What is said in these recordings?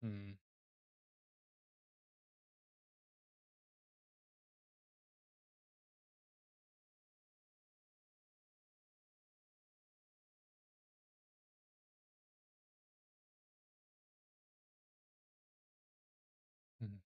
Mm, mhm,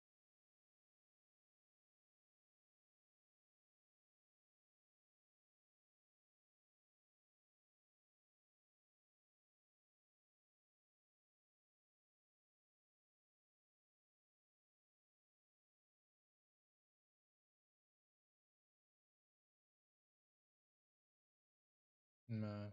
nah,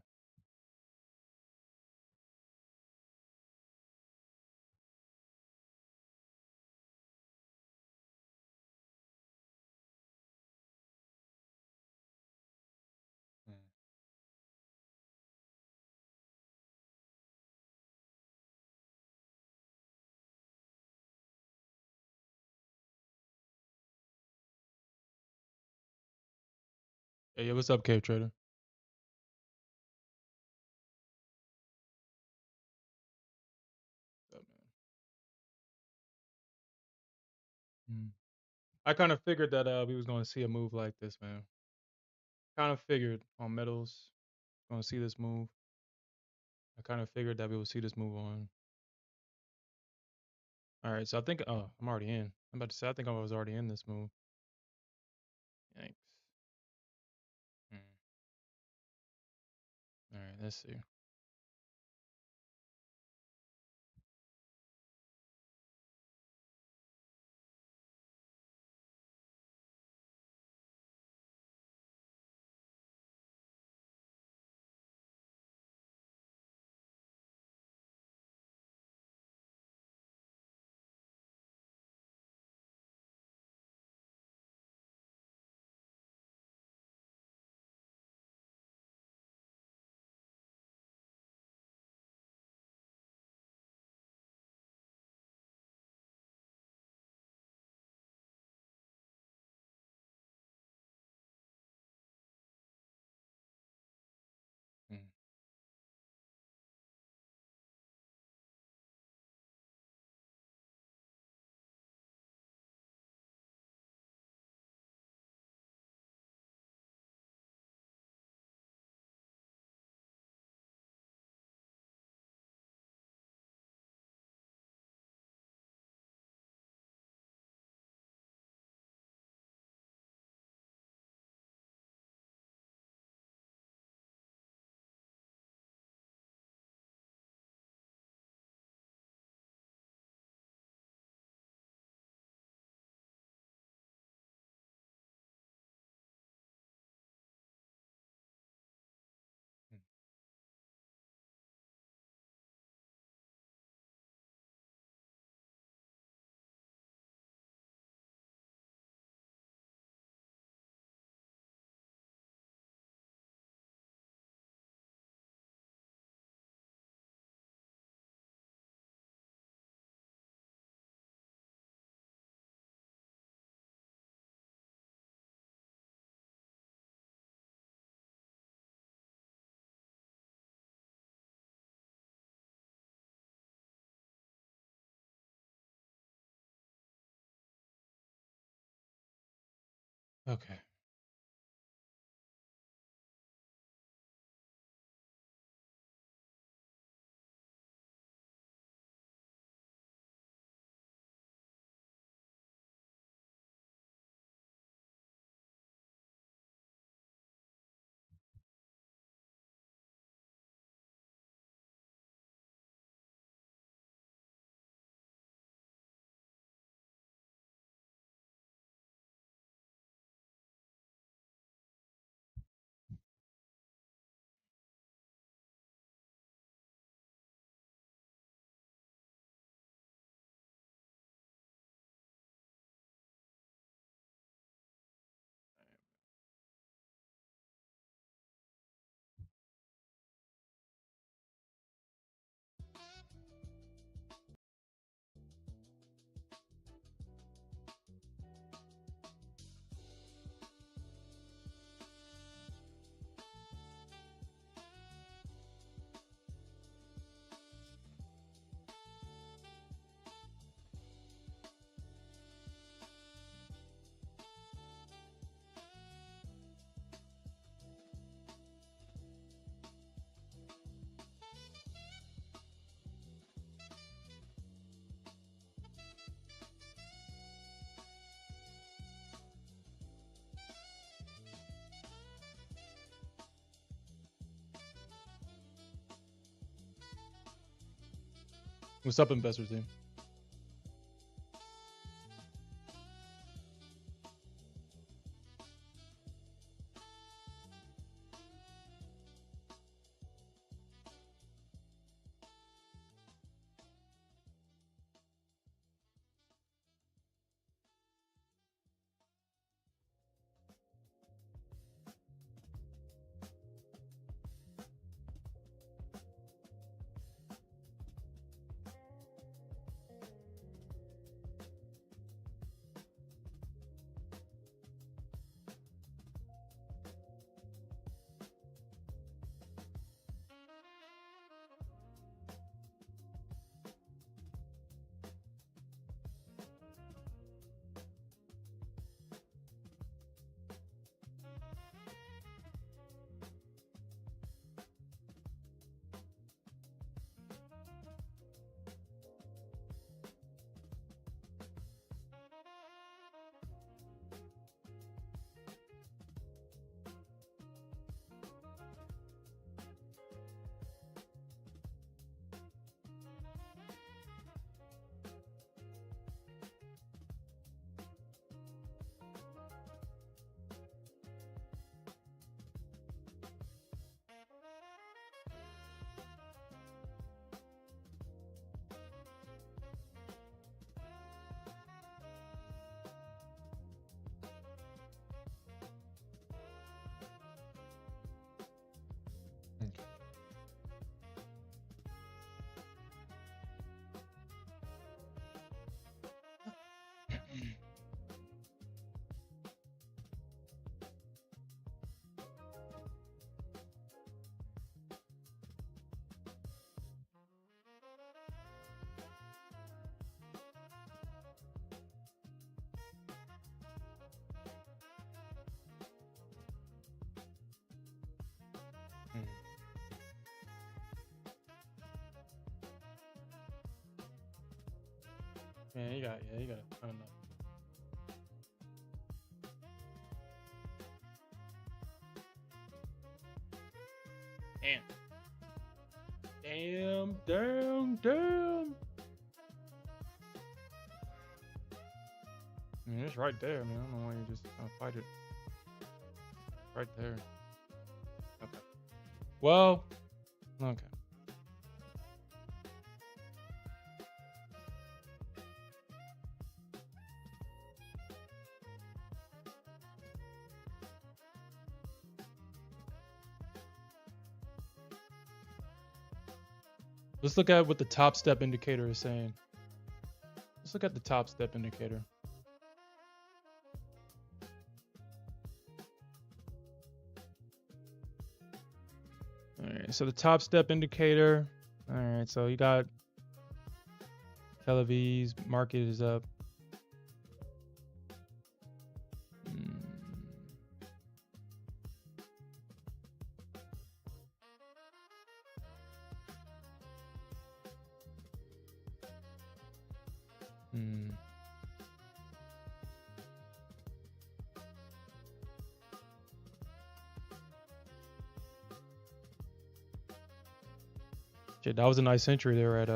mm. Hey, yo, what's up, Cave Trader? What's up, man? I kind of figured that we was going to see a move like this, man. Kind of figured on metals going to see this move. I kind of figured that we would see this move on. All right, so I think I'm already in. I'm about to say I think I was already in this move. Yikes. Mm. All right, let's see. Mm. Mm. Okay. What's up, investor team? Yeah, you got I don't know. Damn. I mean, it's right there, man. I don't know why you just fight it. Right there. Okay. Well, okay. Let's look at what the top step indicator is saying. Let's look at the top step indicator. All right, so the top step indicator. All right, so you got Tel Aviv's market is up. Shit, that was a nice entry there at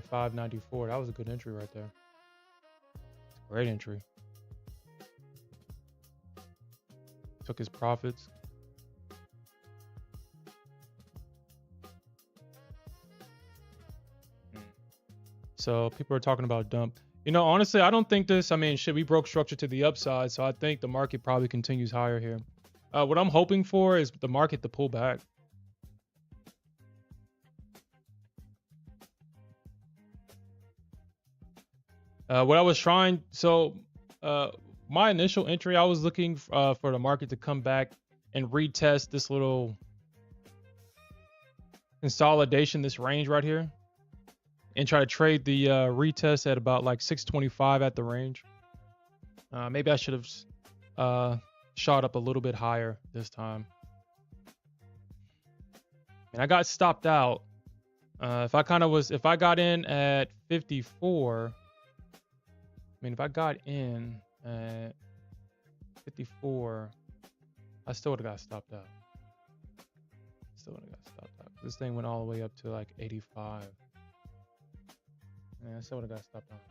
594. That was a good entry right there. Great entry. Took his profits. So people are talking about dump. You know, honestly, I don't think this. I mean, shit, we broke structure to the upside, so I think the market probably continues higher here. What I'm hoping for is the market to pull back. What I was trying, so my initial entry, I was looking for the market to come back and retest this little consolidation, this range right here, and try to trade the retest at about like 625 at the range. Maybe I should have shot up a little bit higher this time. And I got stopped out. If I got in at 54. I mean, if I got in at 54, I still would have got stopped out. This thing went all the way up to like 85. Yeah, I still would have got stopped on this.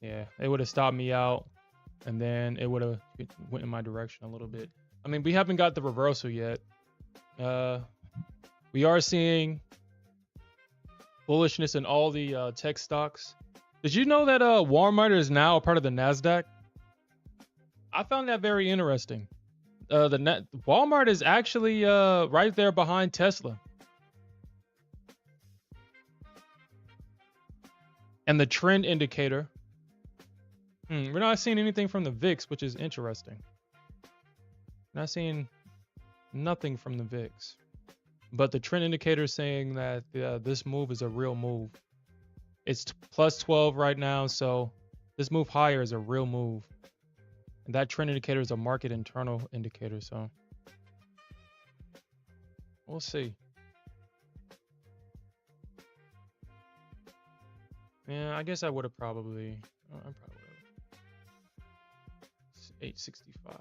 Yeah, it would have stopped me out, and then it would have went in my direction a little bit. I mean, we haven't got the reversal yet. We are seeing bullishness in all the tech stocks. Did you know that Walmart is now a part of the Nasdaq? I found that very interesting. Walmart is actually right there behind Tesla. And the trend indicator. We're not seeing anything from the VIX, which is interesting. Not seeing nothing from the VIX. But the trend indicator is saying that this move is a real move. It's plus 12 right now, so this move higher is a real move. And that trend indicator is a market internal indicator, so we'll see. Yeah, I guess I would have probably. I probably would have. 865.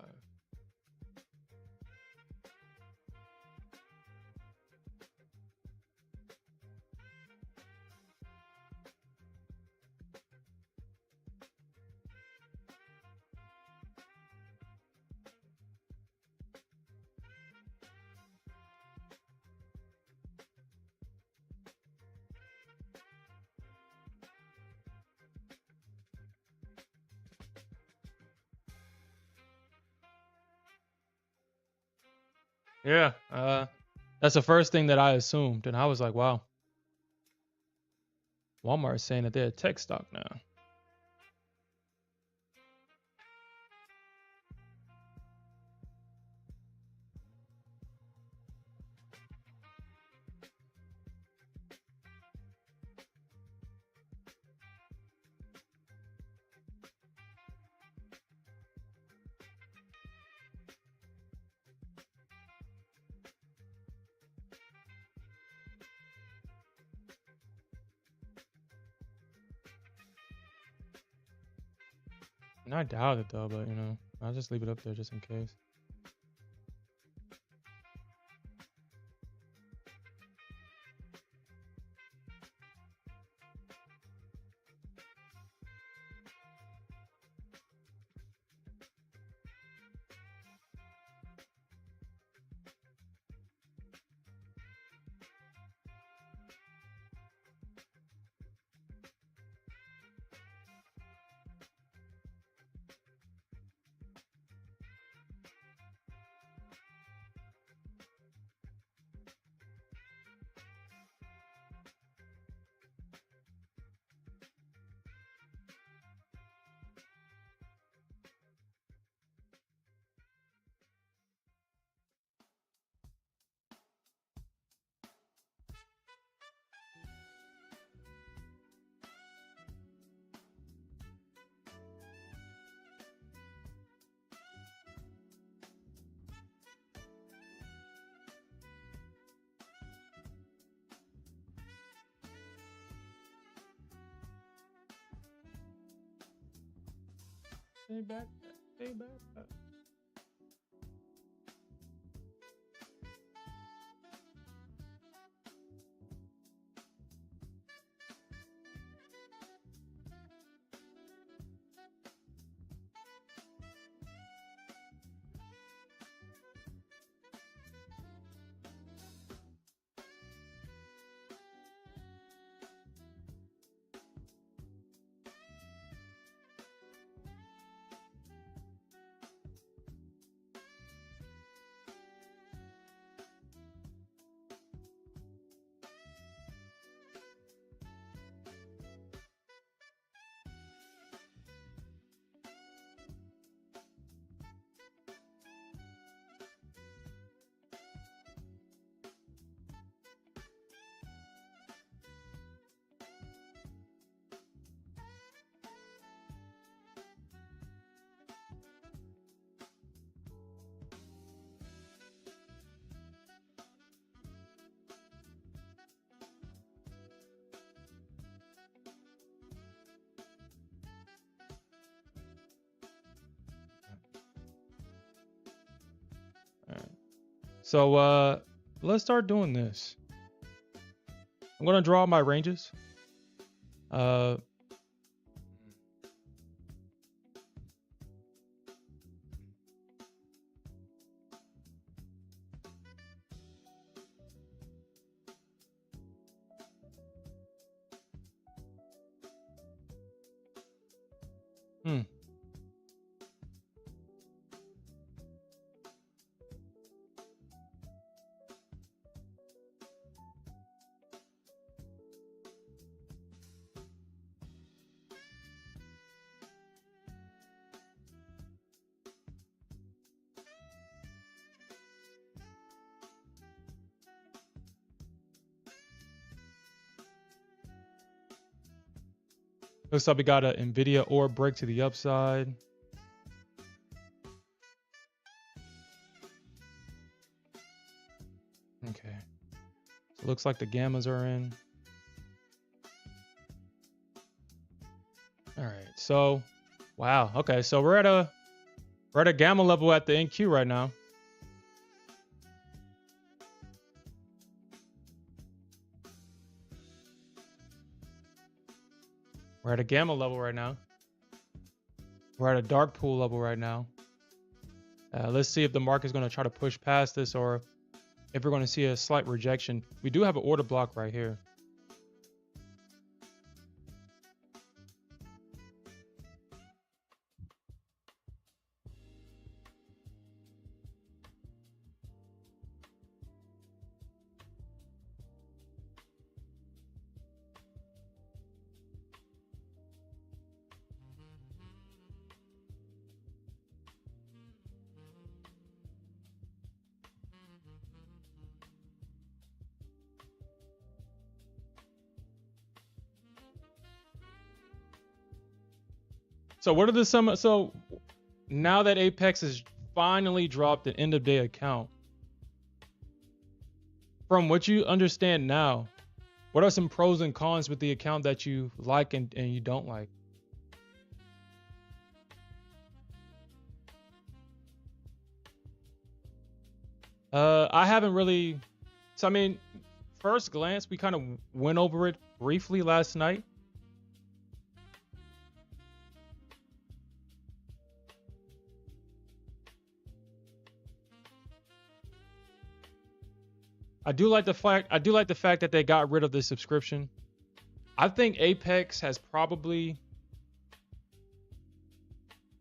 Yeah, that's the first thing that I assumed, and I was like, wow, Walmart is saying that they're a tech stock now. And I doubt it though, but I'll just leave it up there just in case. Stay back, stay back. All right. So let's start doing this. I'm gonna draw my ranges. Uh, hmm. Looks like we got a Nvidia or break to the upside. Okay. So looks like the gammas are in. All right. So, wow. Okay. So we're at a gamma level at the NQ right now. We're at a gamma level right now. We're at a dark pool level right now. Let's see if the market is going to try to push past this or if we're going to see a slight rejection. We do have an order block right here. So what are the sum? So now that Apex has finally dropped an end of day account, from what you understand now, what are some pros and cons with the account that you like and you don't like? I haven't really. So I mean, first glance, we kind of went over it briefly last night. I do like the fact that they got rid of the subscription. I think Apex is probably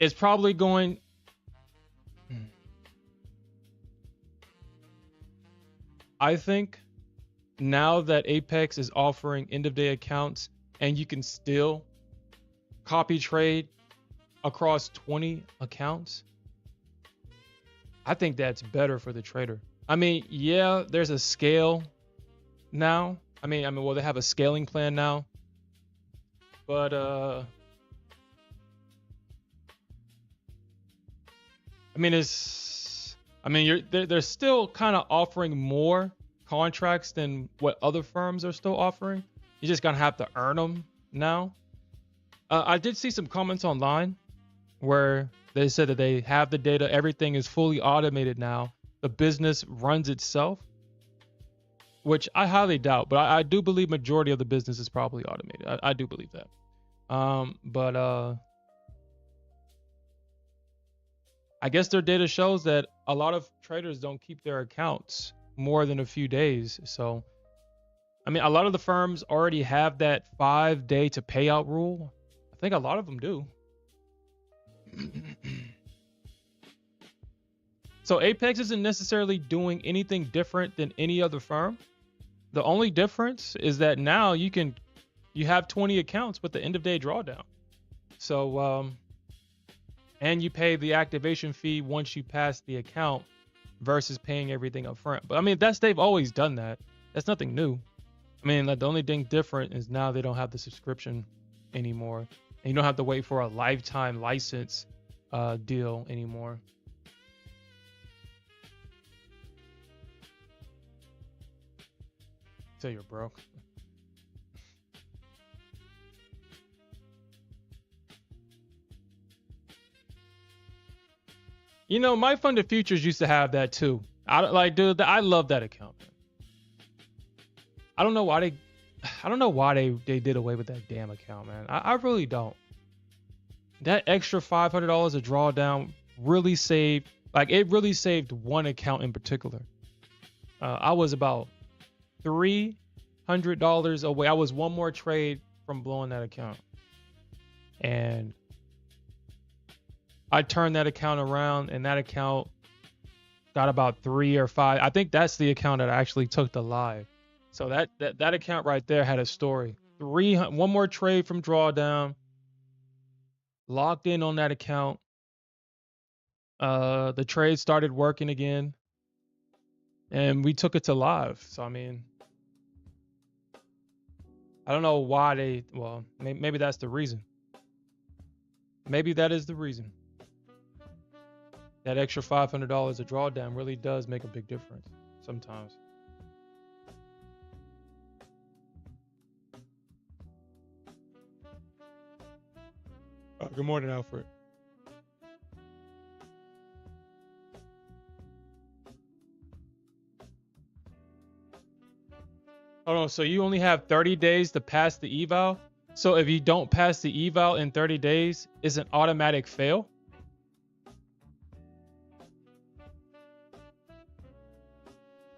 going. I think now that Apex is offering end of day accounts and you can still copy trade across 20 accounts, I think that's better for the trader. I mean, yeah, there's a scale now. Well, they have a scaling plan now. But they're still kind of offering more contracts than what other firms are still offering. You're just gonna have to earn them now. I did see some comments online where they said that they have the data, everything is fully automated now. The business runs itself, which I highly doubt, but I do believe majority of the business is probably automated. I do believe that. But I guess their data shows that a lot of traders don't keep their accounts more than a few days. So, I mean, a lot of the firms already have that 5-day to payout rule. I think a lot of them do. So Apex isn't necessarily doing anything different than any other firm. The only difference is that now you have 20 accounts with the end of day drawdown. So, and you pay the activation fee once you pass the account versus paying everything up front. But I mean, they've always done that. That's nothing new. I mean, like, the only thing different is now they don't have the subscription anymore. And you don't have to wait for a lifetime license deal anymore. So you're broke. You know, my funded futures used to have that too. I love that account. I don't know why I don't know why they did away with that damn account, man. I really don't. That extra $500 a drawdown really saved, like it really saved one account in particular. I was about $300 away. I was one more trade from blowing that account. And I turned that account around, and that account got about 3 or 5. I think that's the account that I actually took to live. So that account right there had a story. One more trade from drawdown. Logged in on that account. The trade started working again, and we took it to live. So I mean, I don't know why they. Well, maybe that's the reason. Maybe that is the reason. That extra $500 a drawdown really does make a big difference sometimes. Good morning, Alfred. Hold on, so you only have 30 days to pass the eval? So if you don't pass the eval in 30 days, is an automatic fail?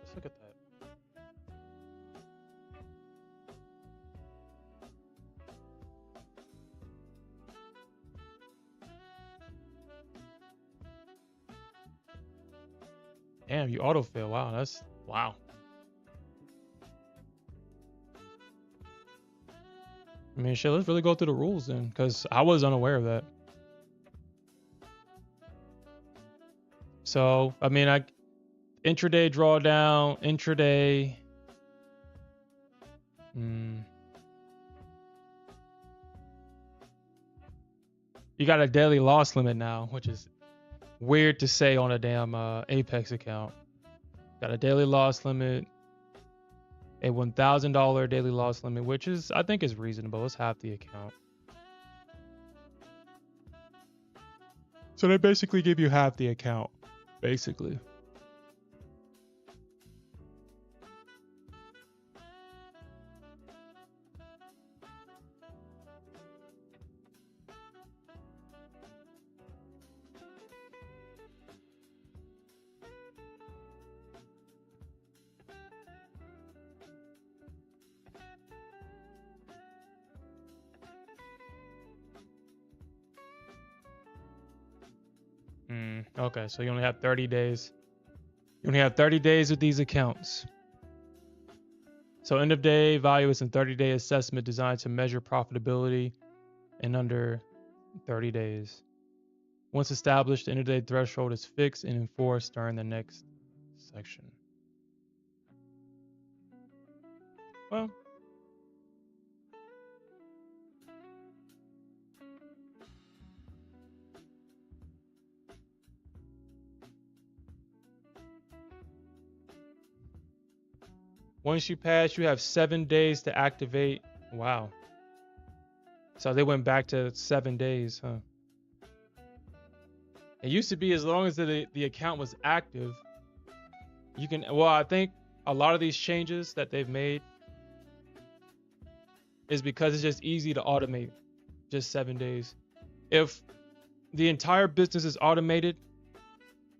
Let's look at that. Damn, you auto fail. Wow, that's wow. I mean, shit, let's really go through the rules then, because I was unaware of that. So, I mean, intraday drawdown, intraday. You got a daily loss limit now, which is weird to say on a damn Apex account. Got a daily loss limit, a $1,000 daily loss limit, which is, I think, is reasonable. It's half the account. So they basically give you half the account, basically. Okay, so you only have 30 days. You only have 30 days with these accounts. So end of day value is a 30-day assessment designed to measure profitability in under 30 days. Once established, the end of day threshold is fixed and enforced during the next section. Well, once you pass, you have 7 days to activate. Wow. So they went back to 7 days, huh? It used to be as long as the account was active, you can. Well, I think a lot of these changes that they've made is because it's just easy to automate just 7 days. If the entire business is automated,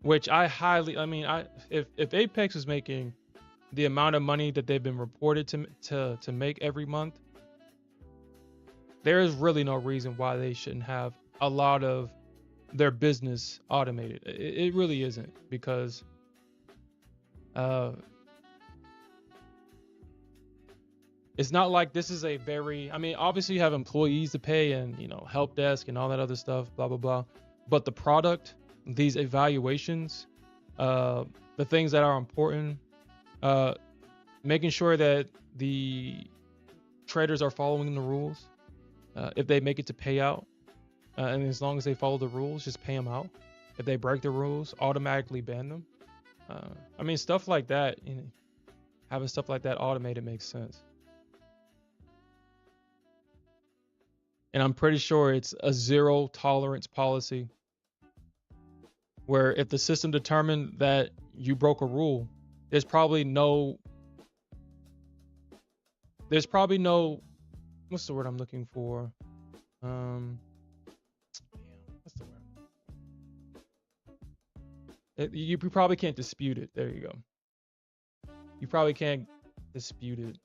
which if Apex is making the amount of money that they've been reported to make every month, there is really no reason why they shouldn't have a lot of their business automated. It really isn't, because it's not like this is a very, I mean, obviously you have employees to pay and, help desk and all that other stuff, blah, blah, blah. But the product, these evaluations, the things that are important, making sure that the traders are following the rules. If they make it to payout, and as long as they follow the rules, just pay them out. If they break the rules, automatically ban them. I mean, stuff like that, having stuff like that automated makes sense. And I'm pretty sure it's a zero tolerance policy, where if the system determined that you broke a rule, there's probably no there's probably no, what's the word I'm looking for? Um, what's the word? You probably can't dispute it. There you go. You probably can't dispute it.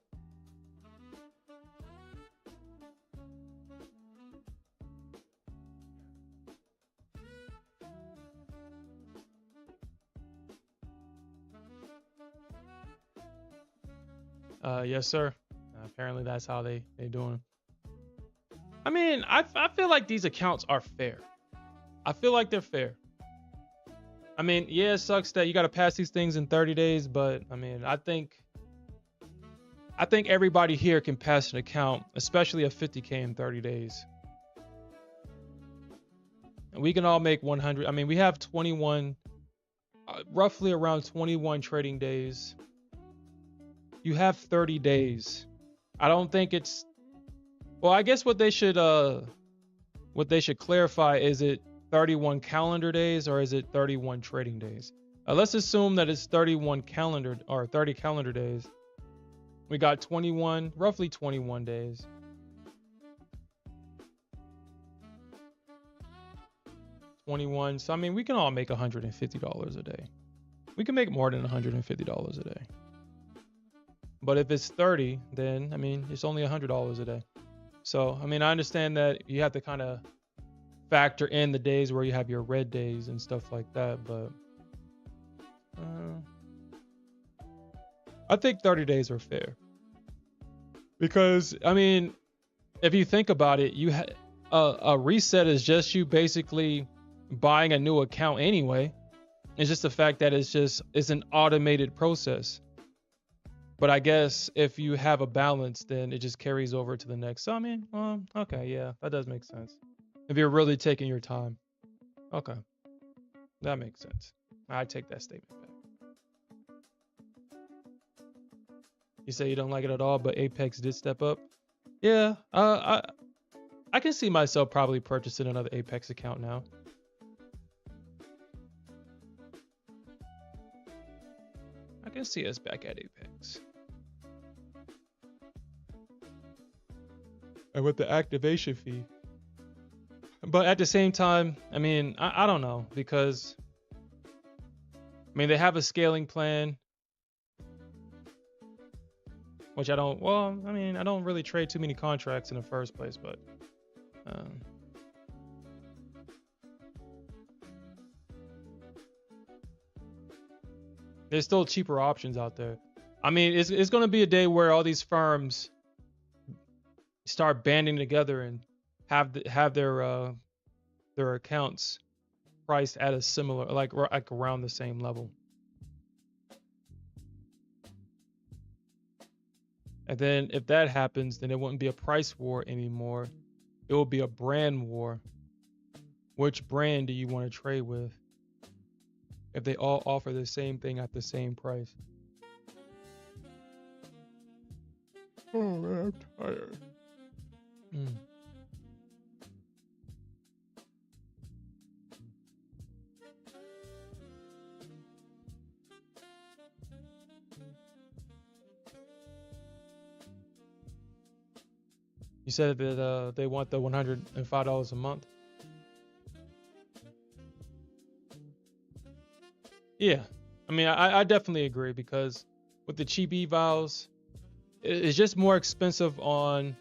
Yes, sir. Apparently, that's how they doing. I mean, I feel like these accounts are fair. I feel like they're fair. I mean, yeah, it sucks that you got to pass these things in 30 days, but I mean, I think everybody here can pass an account, especially a 50K in 30 days. And we can all make 100. I mean, we have 21, roughly around 21 trading days. You have 30 days. I don't think it's, well, I guess what they should clarify, is it 31 calendar days or is it 31 trading days? Let's assume that it's 31 calendar or 30 calendar days. We got 21, roughly 21 days. So I mean, we can all make $150 a day. We can make more than $150 a day. But if it's 30, then I mean, it's only $100 a day. So I mean, I understand that you have to kind of factor in the days where you have your red days and stuff like that, but I think 30 days are fair. Because I mean, if you think about it, a reset is just you basically buying a new account anyway. It's just the fact that it's an automated process. But I guess if you have a balance, then it just carries over to the next. So I mean, okay, yeah, that does make sense. If you're really taking your time. Okay. That makes sense. I take that statement back. You say you don't like it at all, but Apex did step up. Yeah, I can see myself probably purchasing another Apex account now. I can see us back at Apex. And with the activation fee. But at the same time, I mean, I don't know, because I mean, they have a scaling plan, which I don't, well, I mean, I don't really trade too many contracts in the first place, but there's still cheaper options out there. I mean, it's going to be a day where all these firms start banding together and have their accounts priced at a similar, like around the same level. And then if that happens, then it wouldn't be a price war anymore. It will be a brand war. Which brand do you want to trade with if they all offer the same thing at the same price? Oh man, I'm tired. You said that they want the $105 a month. Yeah, I mean, I definitely agree, because with the cheap evals, it's just more expensive on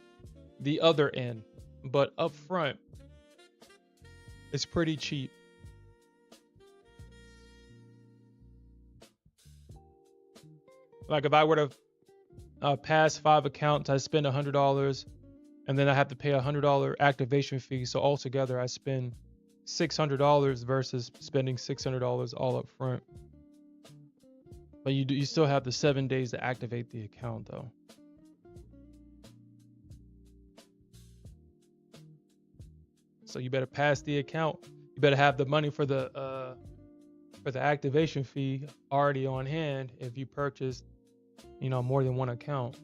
the other end, but up front, it's pretty cheap. Like if I were to pass 5 accounts, I spend $100, and then I have to pay $100 activation fee. So altogether, I spend $600 versus spending $600 all up front. But you still have the 7 days to activate the account, though. So you better pass the account. You better have the money for the activation fee already on hand if you purchase, more than one account.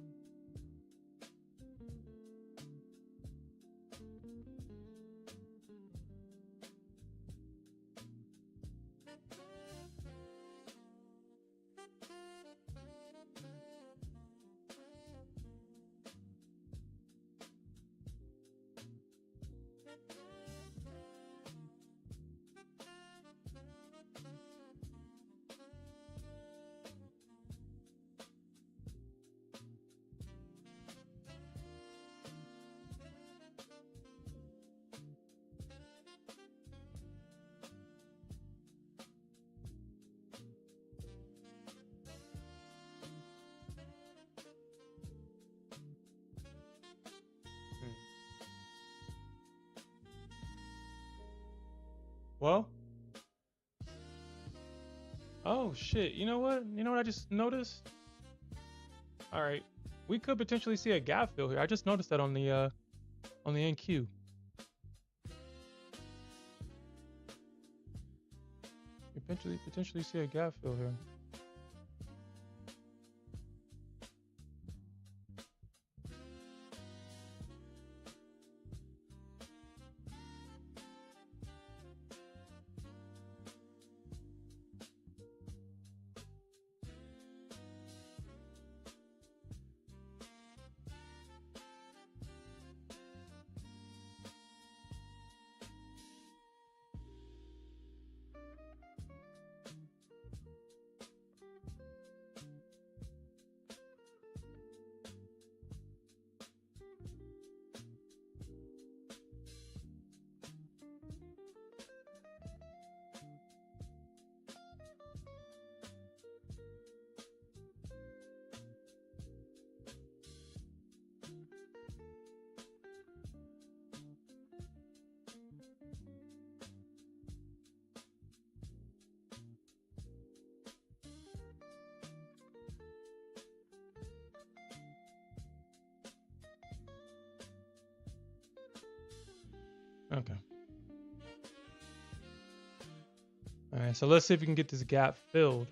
Well, oh shit. You know what? You know what I just noticed? All right. We could potentially see a gap fill here. I just noticed that on the NQ. Potentially see a gap fill here. Okay. All right. So let's see if we can get this gap filled.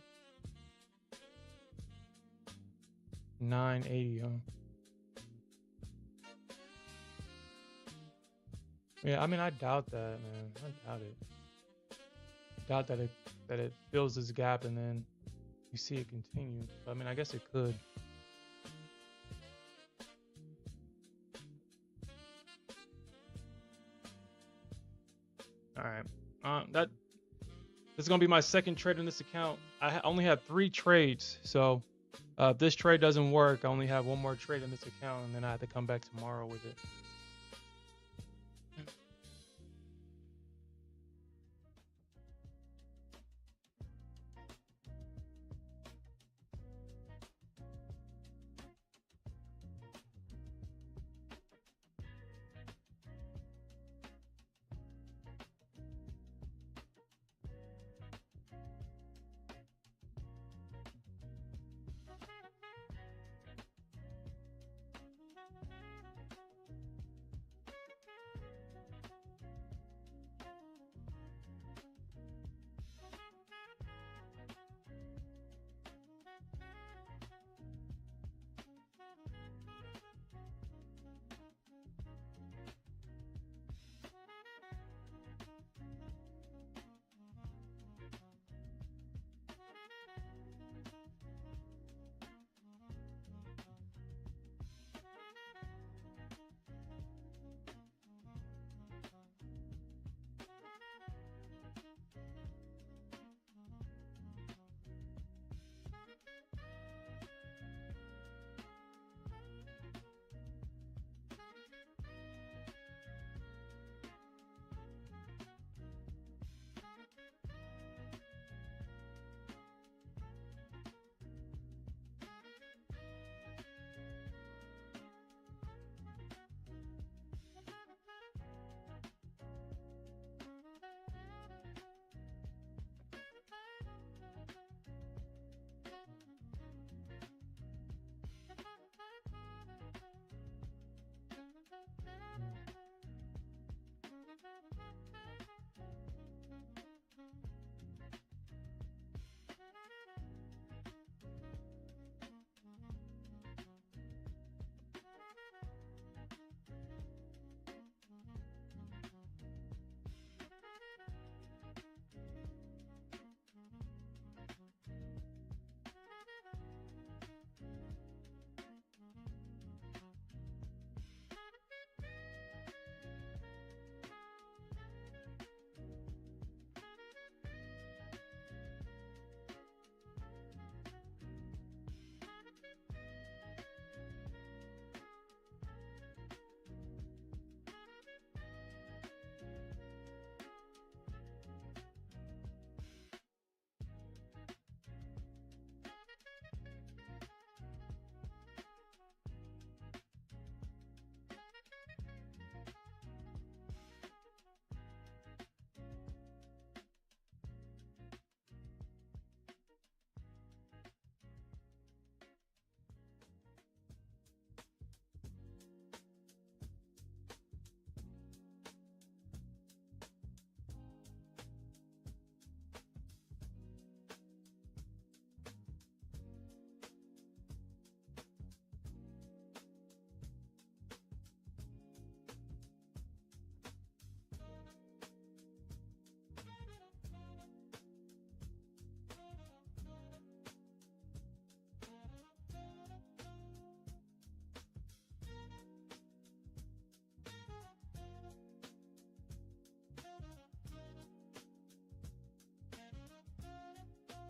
980, huh? Yeah, I mean, I doubt that, man. I doubt it. Doubt that it fills this gap and then you see it continue. I mean, I guess it could. All right. This is gonna be my second trade in this account. I only had 3 trades, so if this trade doesn't work, I only have one more trade in this account, and then I have to come back tomorrow with it.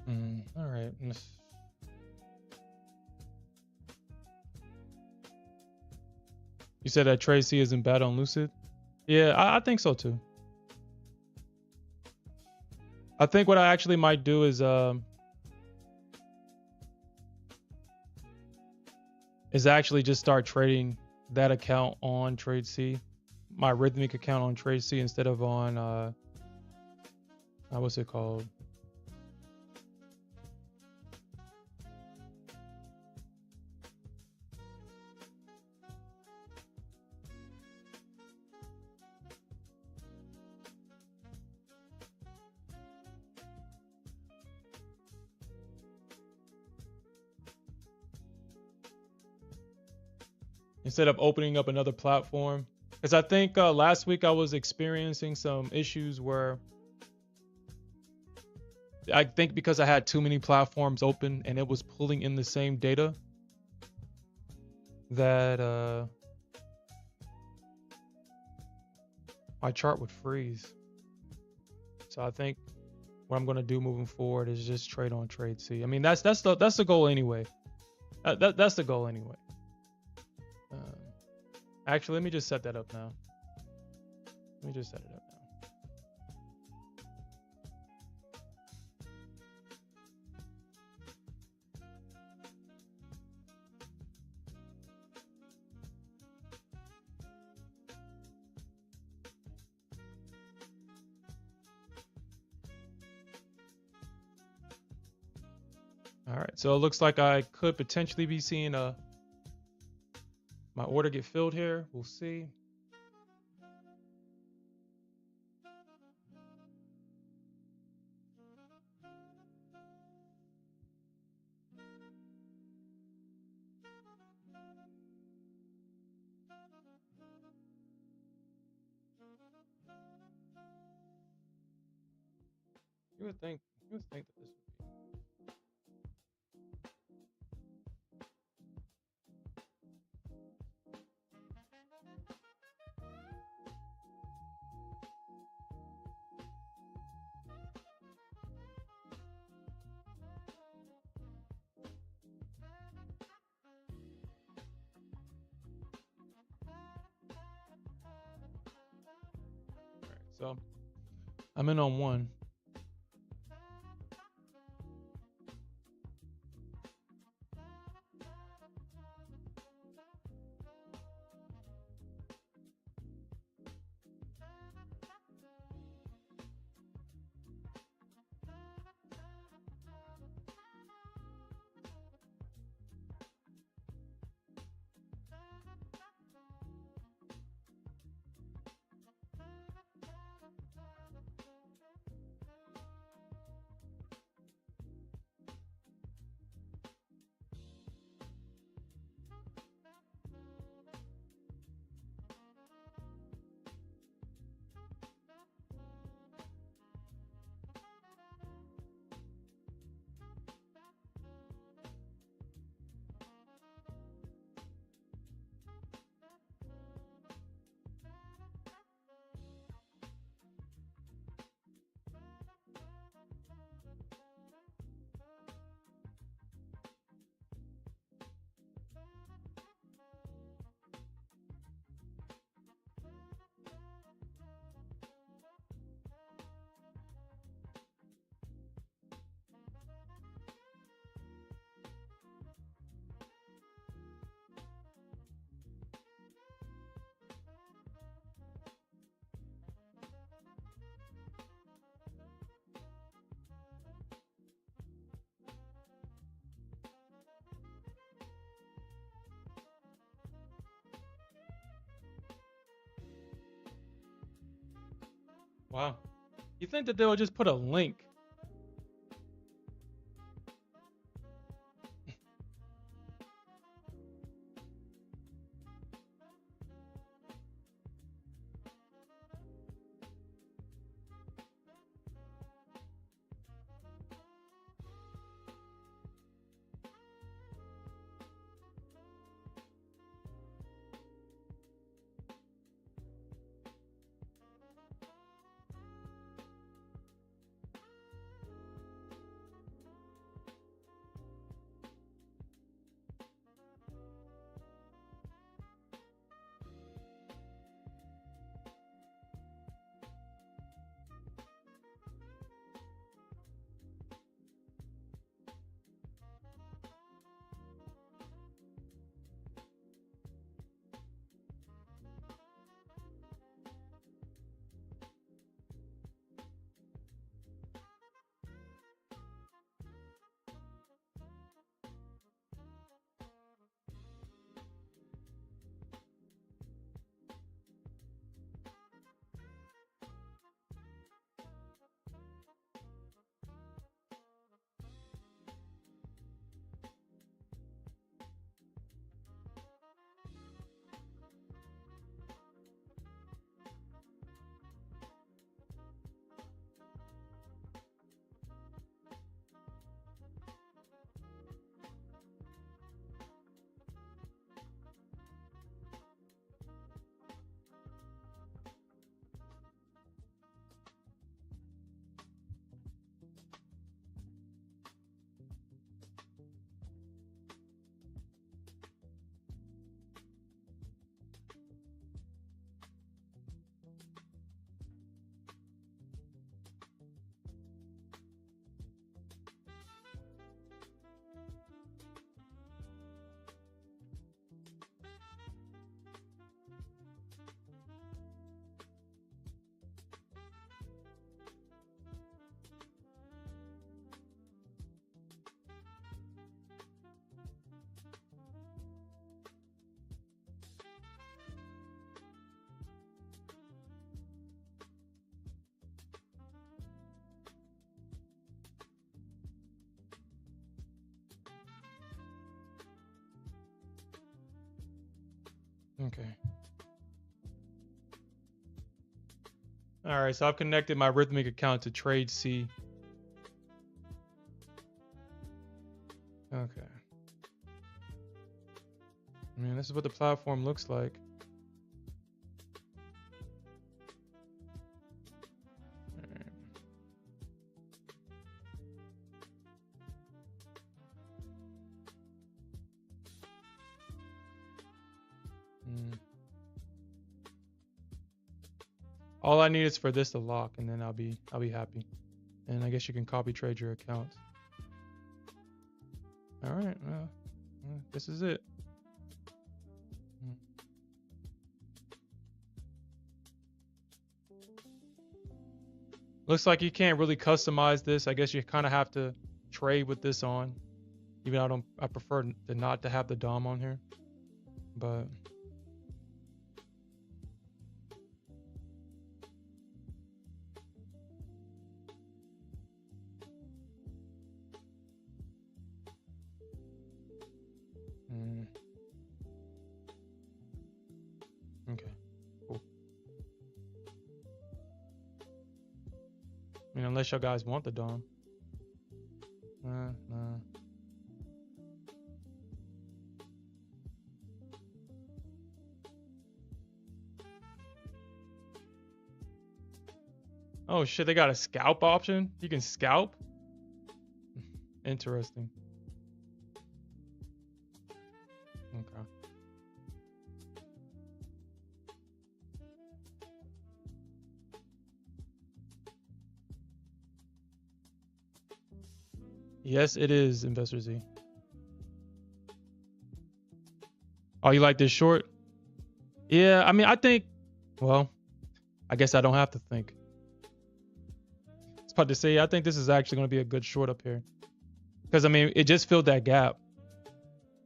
All right. You said that Tracy isn't bad on Lucid. Yeah, I think so too. I think what I actually might do is actually just start trading that account on TradeC, my Rhythmic account on TradeC instead of on what's it called? Instead of opening up another platform. Because I think last week I was experiencing some issues where I think because I had too many platforms open and it was pulling in the same data that my chart would freeze. So I think what I'm gonna do moving forward is just trade on TradeC. I mean that's the goal anyway. That's the goal anyway. Actually, let me just set that up now. Let me just set it up now. All right, so it looks like I could potentially be seeing my order get filled here. We'll see. You would think that this would be. All right, so I'm in on one. Wow. You think that they'll just put a link? Okay. All right, so I've connected my Rhythmic account to Trade C. Okay. I mean, this is what the platform looks like. All I need is for this to lock, and then I'll be happy. And I guess you can copy trade your account. All right, well, this is it. Looks like you can't really customize this. I guess you kind of have to trade with this on. Even I prefer to not to have the DOM on here, but. Okay, cool. I mean, unless y'all guys want the DOM. Nah. Oh shit, they got a scalp option? You can scalp? Interesting. Okay. Yes, it is, Investor Z. Oh, you like this short? Yeah, I mean, I think, well, I guess I don't have to think. I was about to say, I think this is actually going to be a good short up here. Because, I mean, it just filled that gap.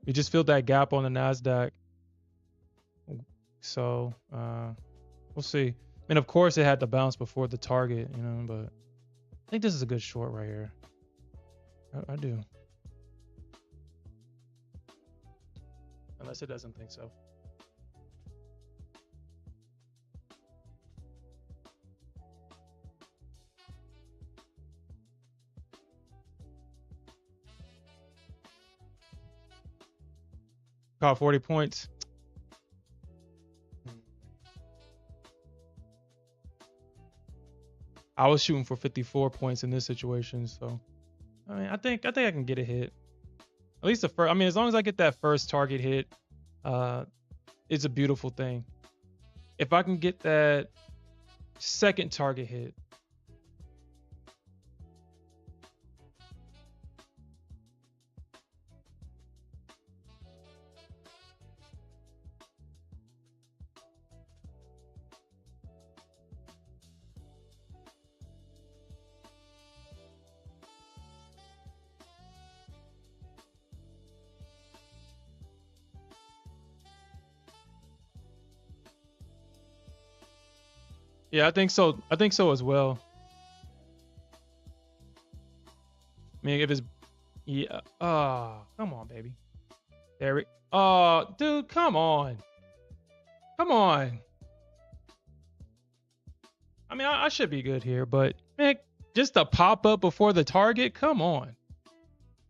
It just filled that gap on the Nasdaq. So, we'll see. I mean, of course, it had to bounce before the target, you know, but I think this is a good short right here. I do. Unless it doesn't think so. Caught 40 points. I was shooting for 54 points in this situation, so I mean, I think I can get a hit. At least the first. I mean, as long as I get that first target hit, it's a beautiful thing. If I can get that second target hit, yeah, I think so. I think so as well. I mean, if it's, yeah, come on, baby. There we, dude, come on. Come on. I mean, I should be good here, but man, just a pop up before the target, come on.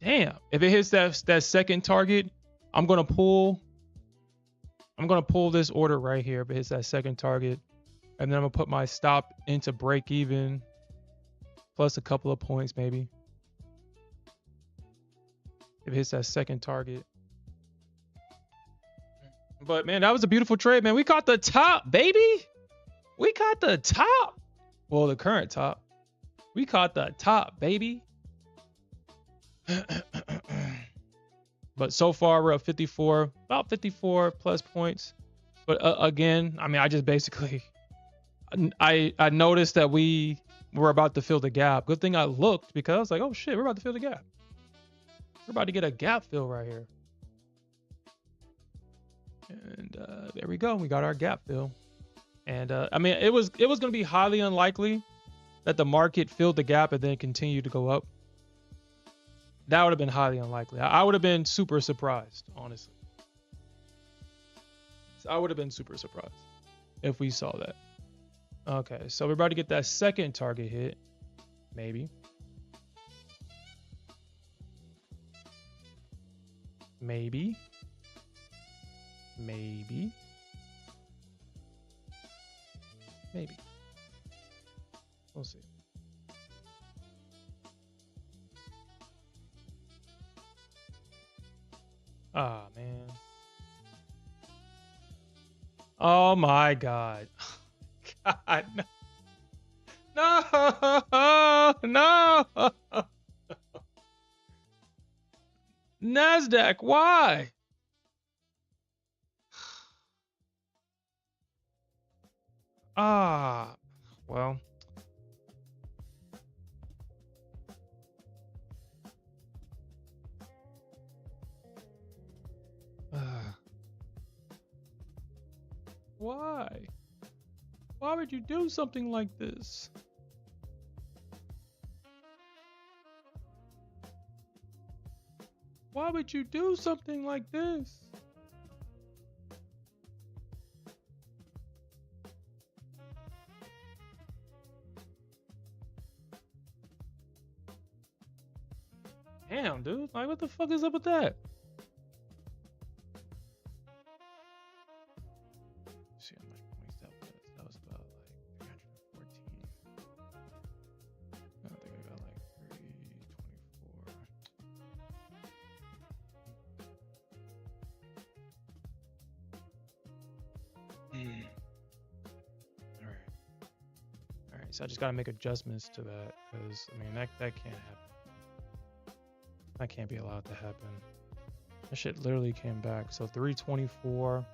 Damn. If it hits that second target, I'm gonna pull this order right here if it hits that second target. And then I'm gonna put my stop into break even plus a couple of points maybe. If it hits that second target. But man, that was a beautiful trade, man. We caught the top, baby. We caught the top. Well, the current top. We caught the top, baby. But so far we're up 54, about 54 plus points. But again, I mean, I just basically, I noticed that we were about to fill the gap. Good thing I looked because I was like, oh shit, we're about to fill the gap. We're about to get a gap fill right here. And there we go. We got our gap fill. And I mean, it was going to be highly unlikely that the market filled the gap and then continued to go up. That would have been highly unlikely. I would have been super surprised, honestly. So I would have been super surprised if we saw that. Okay, so we're about to get that second target hit. Maybe. Maybe. Maybe. Maybe. We'll see. Ah, man. Oh my God. God, no. No, no. Nasdaq, why? Ah, well. Why? Why would you do something like this? Why would you do something like this? Damn, dude. Like, what the fuck is up with that? See how much points that was. That was about like 314. I think I got like 324. All right. All right. So I just gotta make adjustments to that because I mean that can't happen. That can't be allowed to happen. That shit literally came back. So 324.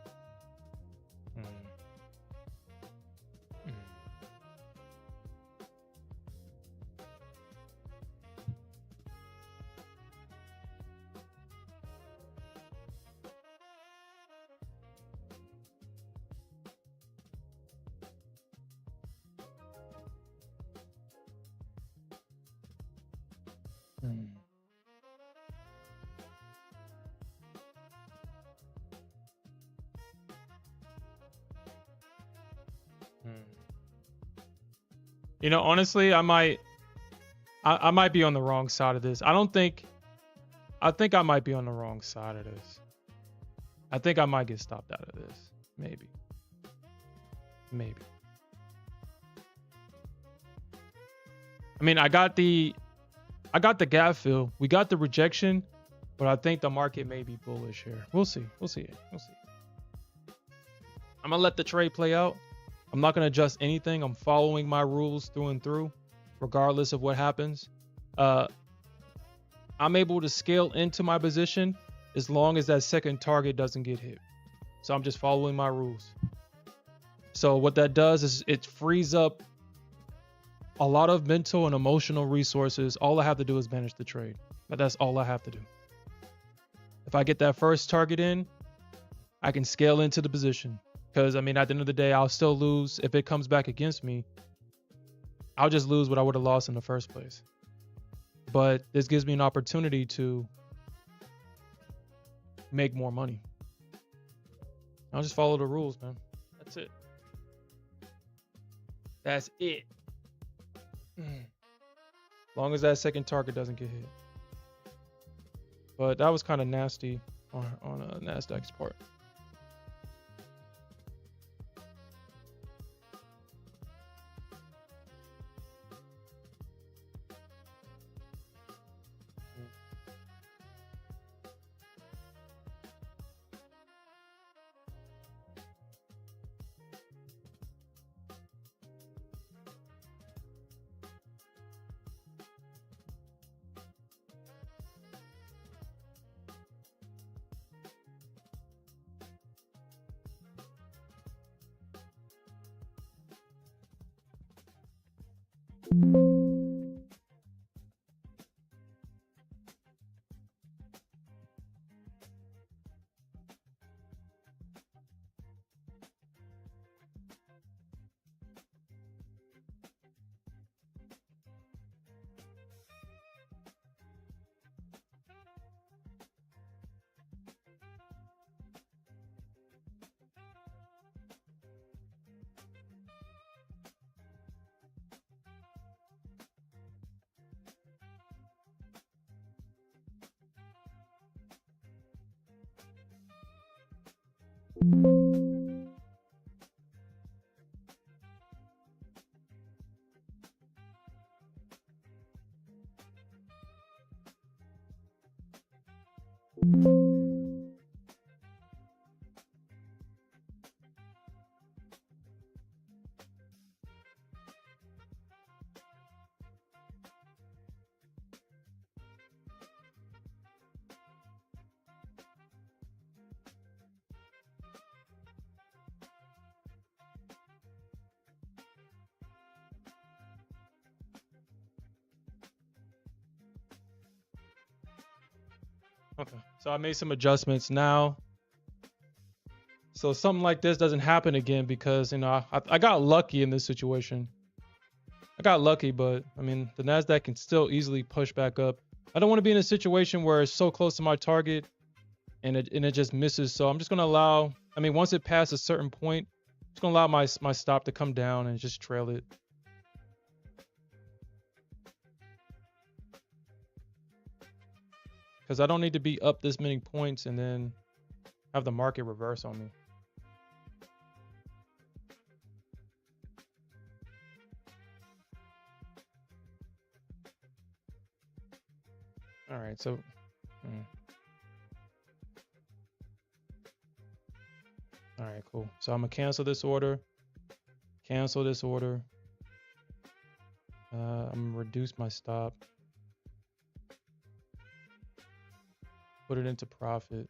You know, honestly, I might be on the wrong side of this. I think I might be on the wrong side of this. I think I might get stopped out of this. Maybe. I mean, I got the gap fill. We got the rejection, but I think the market may be bullish here. We'll see. I'm gonna let the trade play out. I'm not gonna adjust anything. I'm following my rules through and through, regardless of what happens. I'm able to scale into my position as long as that second target doesn't get hit. So I'm just following my rules. So what that does is it frees up a lot of mental and emotional resources. All I have to do is manage the trade. But that's all I have to do. If I get that first target in, I can scale into the position. Because, I mean, at the end of the day, I'll still lose. If it comes back against me, I'll just lose what I would have lost in the first place. But this gives me an opportunity to make more money. I'll just follow the rules, man. That's it. That's it. As long as that second target doesn't get hit. But that was kind of nasty on Nasdaq's part. Okay, so I made some adjustments now, so something like this doesn't happen again because I got lucky in this situation. I got lucky, but I mean the Nasdaq can still easily push back up. I don't want to be in a situation where it's so close to my target and it just misses. So I'm just gonna allow. I mean, once it passes a certain point, I'm just gonna allow my stop to come down and just trail it. Because I don't need to be up this many points and then have the market reverse on me. All right, so all right, cool. So I'm gonna cancel this order. Cancel this order. I'm gonna reduce my stop. Put it into profit.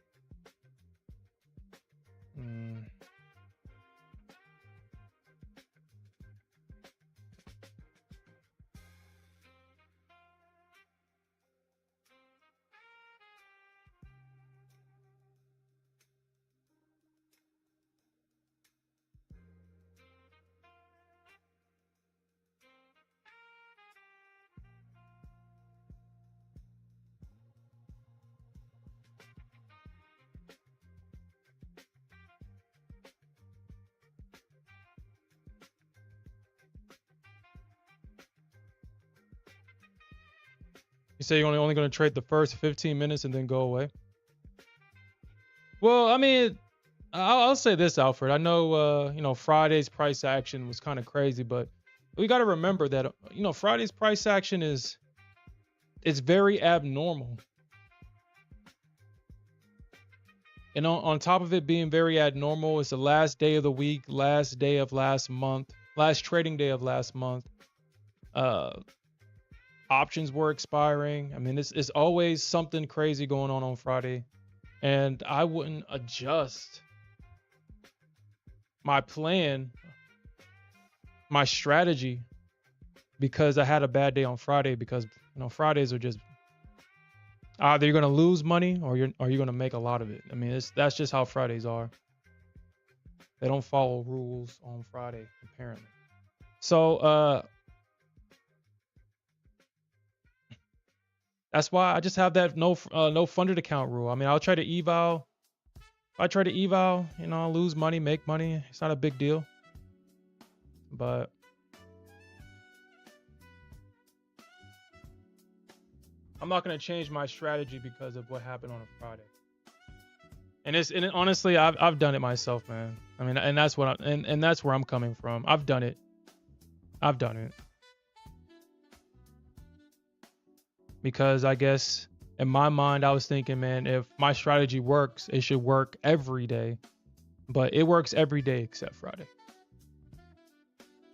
You say you're only going to trade the first 15 minutes and then go away? Well, I mean, I'll say this, Alfred. I know, Friday's price action was kind of crazy, but we got to remember that, Friday's price action it's very abnormal. And on top of it being very abnormal, it's the last day of the week, last day of last month, last trading day of last month. Options were expiring. I mean, it's always something crazy going on Friday. And I wouldn't adjust my plan, my strategy, because I had a bad day on Friday. Because Fridays are just either you're gonna lose money or you're gonna make a lot of it. I mean, that's just how Fridays are. They don't follow rules on Friday, apparently. So that's why I just have that no funded account rule. I mean, I'll try to eval. If I try to eval, I'll lose money, make money. It's not a big deal. But I'm not gonna change my strategy because of what happened on a Friday. And honestly, I've done it myself, man. I mean, and that's what and that's where I'm coming from. I've done it. Because I guess in my mind I was thinking, man, if my strategy works, it should work every day. But it works every day except Friday.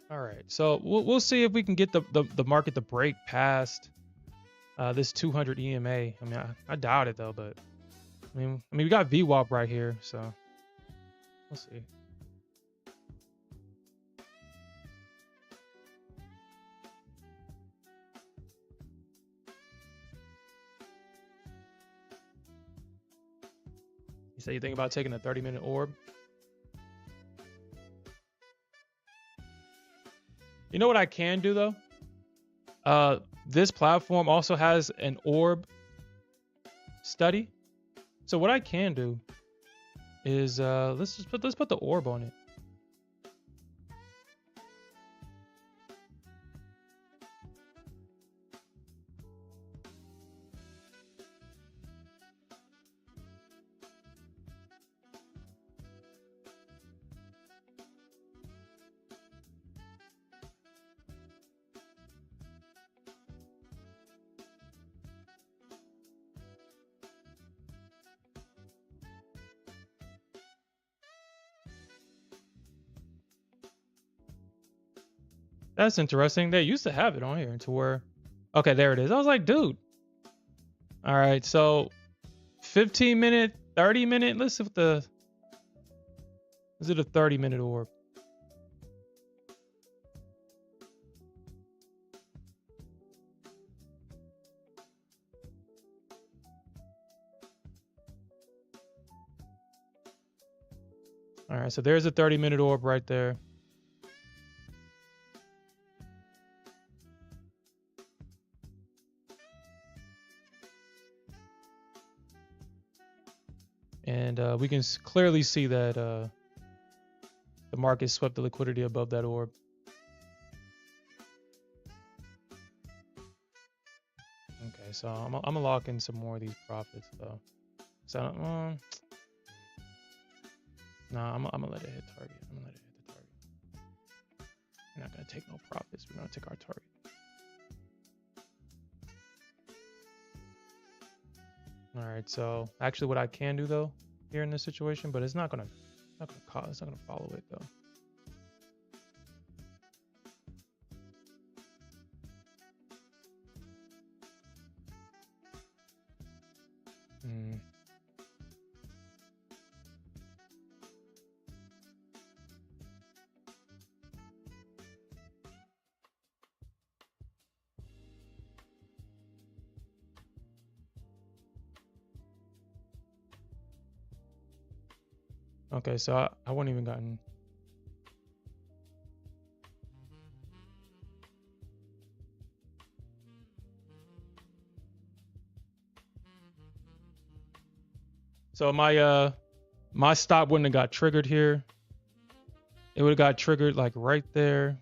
All right, so we'll see if we can get the market to break past this 200 EMA. I mean, I doubt it though, but I mean we got VWAP right here, so we'll see. You say you think about taking a 30-minute orb? You know what I can do though? This platform also has an orb study. So what I can do is let's put the orb on it. That's interesting. They used to have it on here to where, okay, there it is. I was like, dude. All right, so 15-minute, 30-minute. Let's see what the, is it a 30-minute orb? All right, so there's a 30-minute orb right there. And we can clearly see that the market swept the liquidity above that orb. Okay, so I'm gonna lock in some more of these profits though. So nah, I'm gonna let it hit target. I'm gonna let it hit the target. We're not gonna take no profits. We're gonna take our target. All right, so actually what I can do though here in this situation, but it's not gonna follow it though. Okay, so I wouldn't even gotten. So my stop wouldn't have got triggered here. It would have got triggered like right there.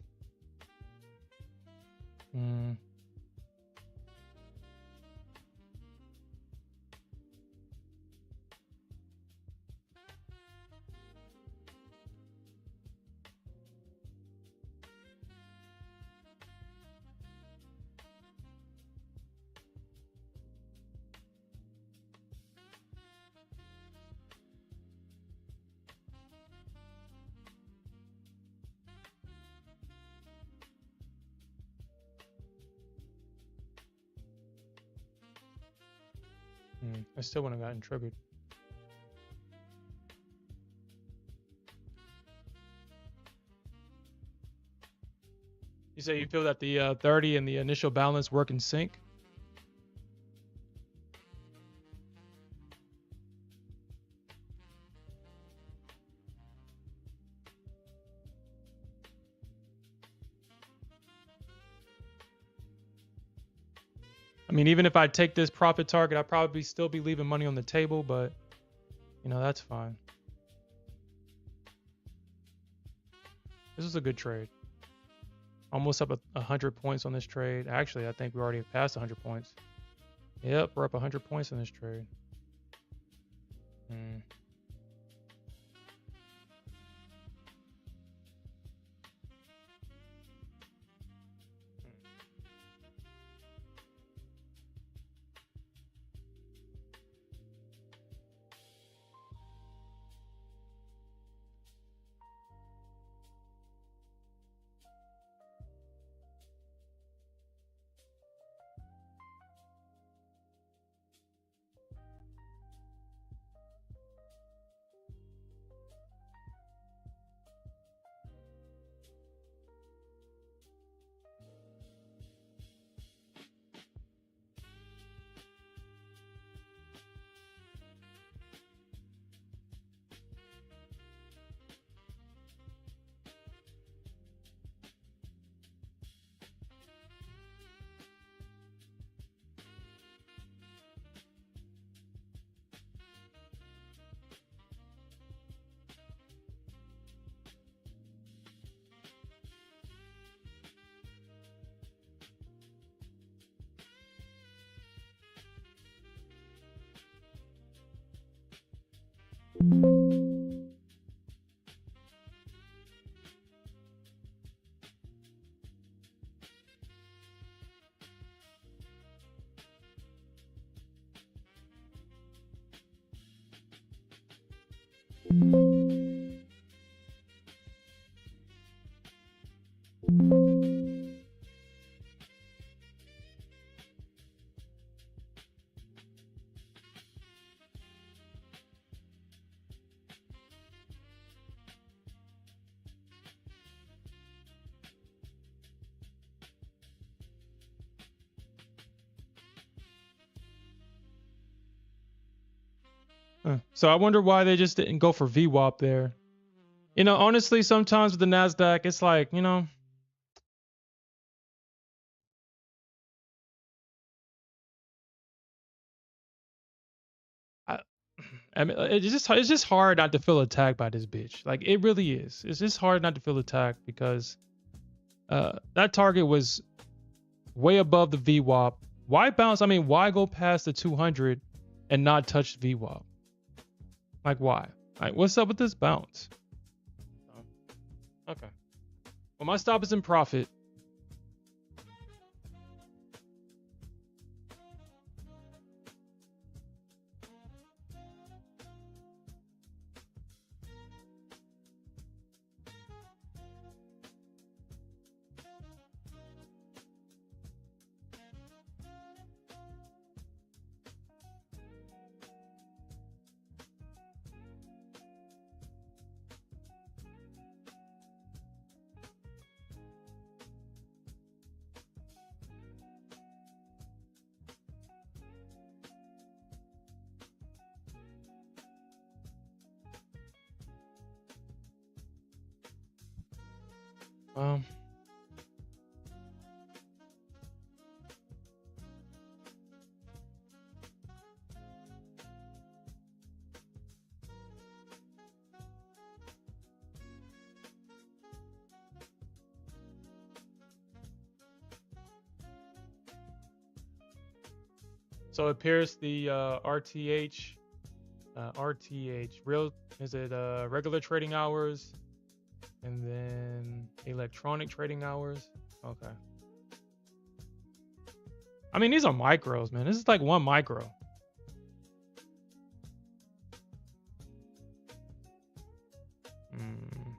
I still wouldn't have gotten triggered. You say you feel that the 30 and the initial balance work in sync? I mean, even if I take this profit target, I'd probably still be leaving money on the table, but you know, that's fine. This is a good trade. Almost up 100 points on this trade. Actually, I think we already passed 100 points. Yep, we're up 100 points in this trade. So I wonder why they just didn't go for VWAP there. You know, honestly, sometimes with the Nasdaq, it's like, you know, I, I mean, it's just hard not to feel attacked by this bitch. Like it really is. It's just hard not to feel attacked because that target was way above the VWAP. Why bounce? I mean, why go past the 200 and not touch VWAP? Like why? Like what's up with this bounce? Okay. Well, my stop is in profit. Um, so it appears the RTH real is it regular trading hours and then electronic trading hours. Okay. I mean these are micros, man. This is like one micro. Mm,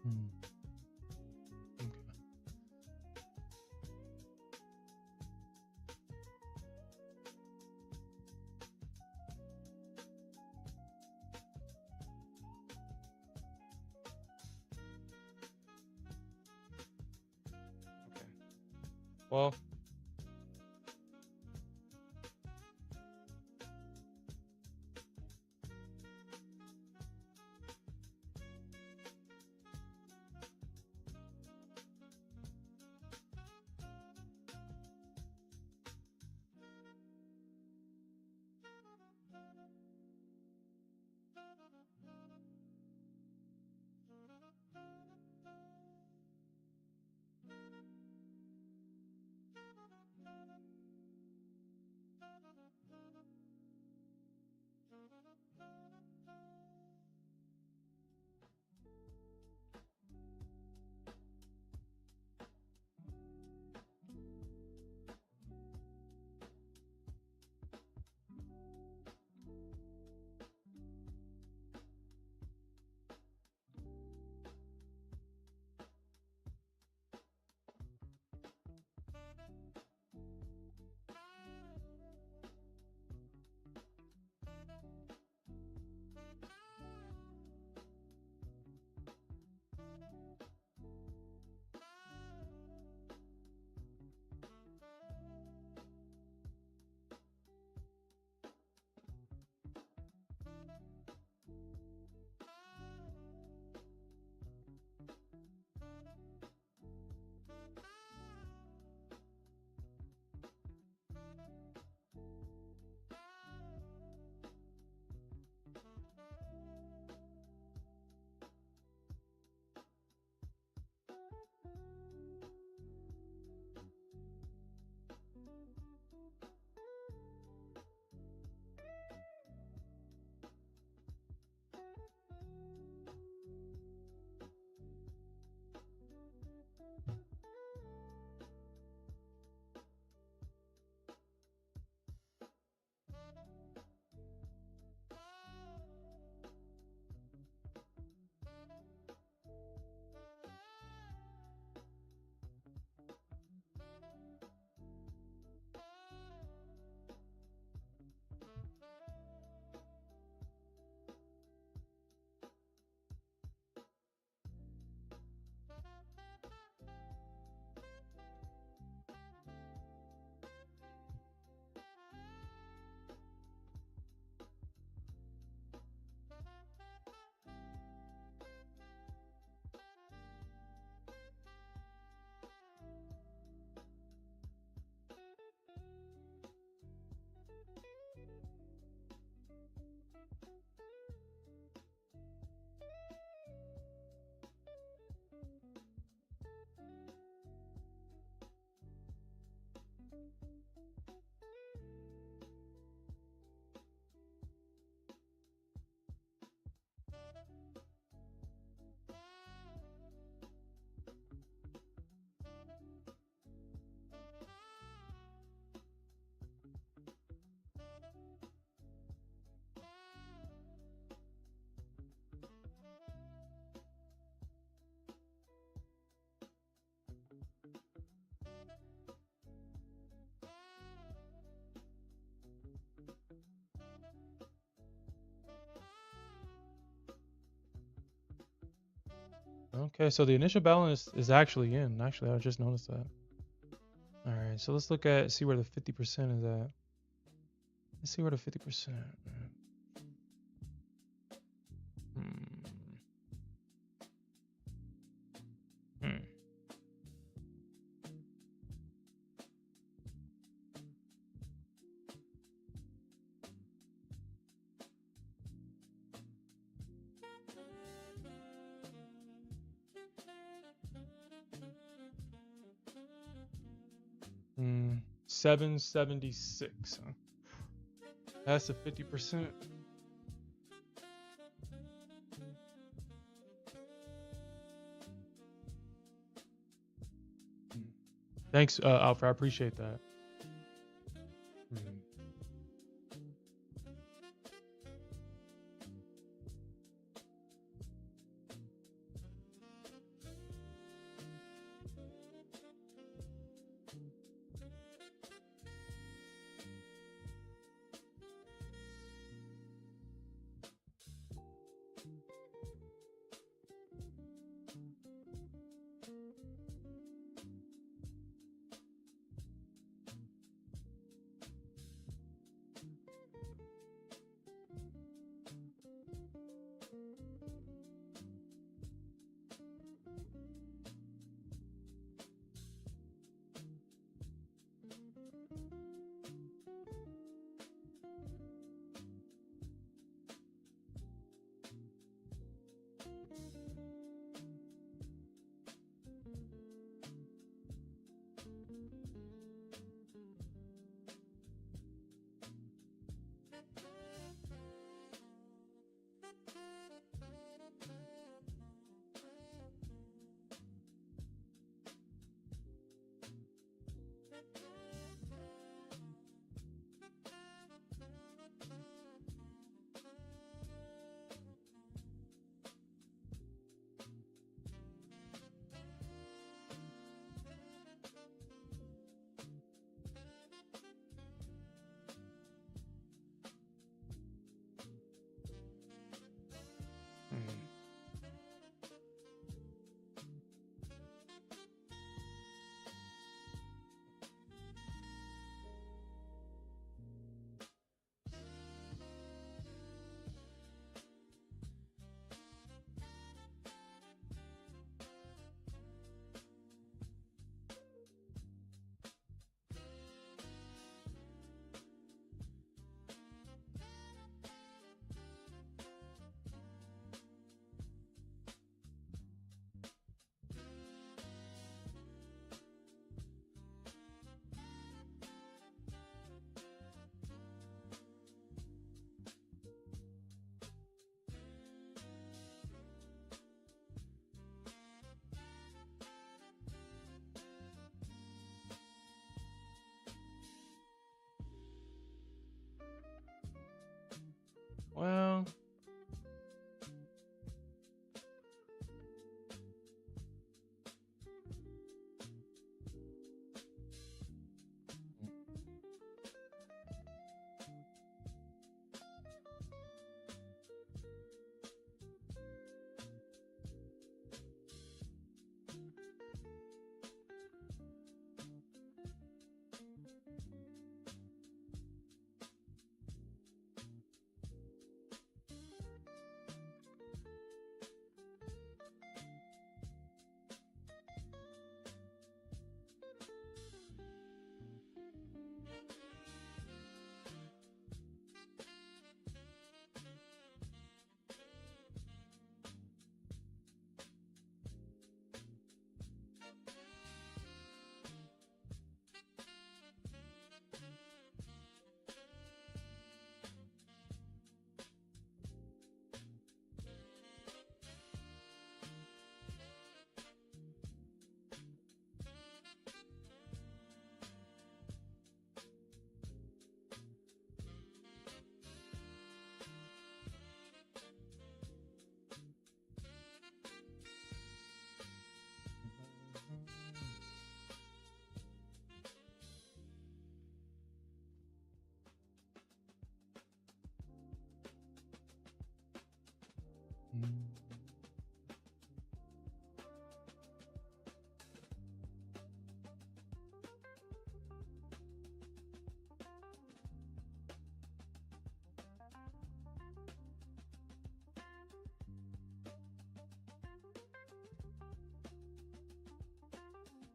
mm, okay. Okay. Well, Okay, so the initial balance is actually in. Actually, I just noticed that. All right, so let's see where the 50% is at. Let's see where the 50%. Hmm. Hmm. 776. Huh? That's the 50%. Thanks, Alfred. I appreciate that. Hmm.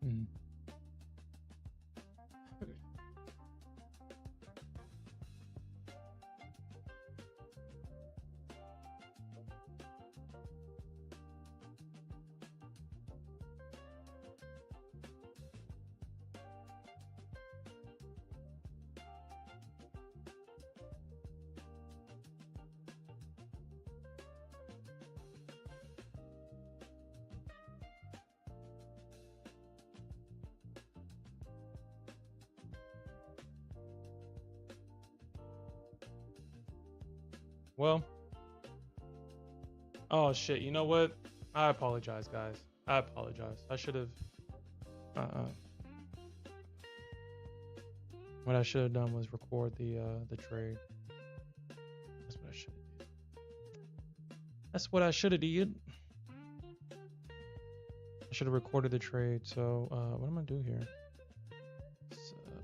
Mm. Well, oh shit. You know what? I apologize, guys. I apologize. I should have. What I should have done was record the trade. That's what I should have did. That's what I should have did. I should have recorded the trade. So what am I gonna do here?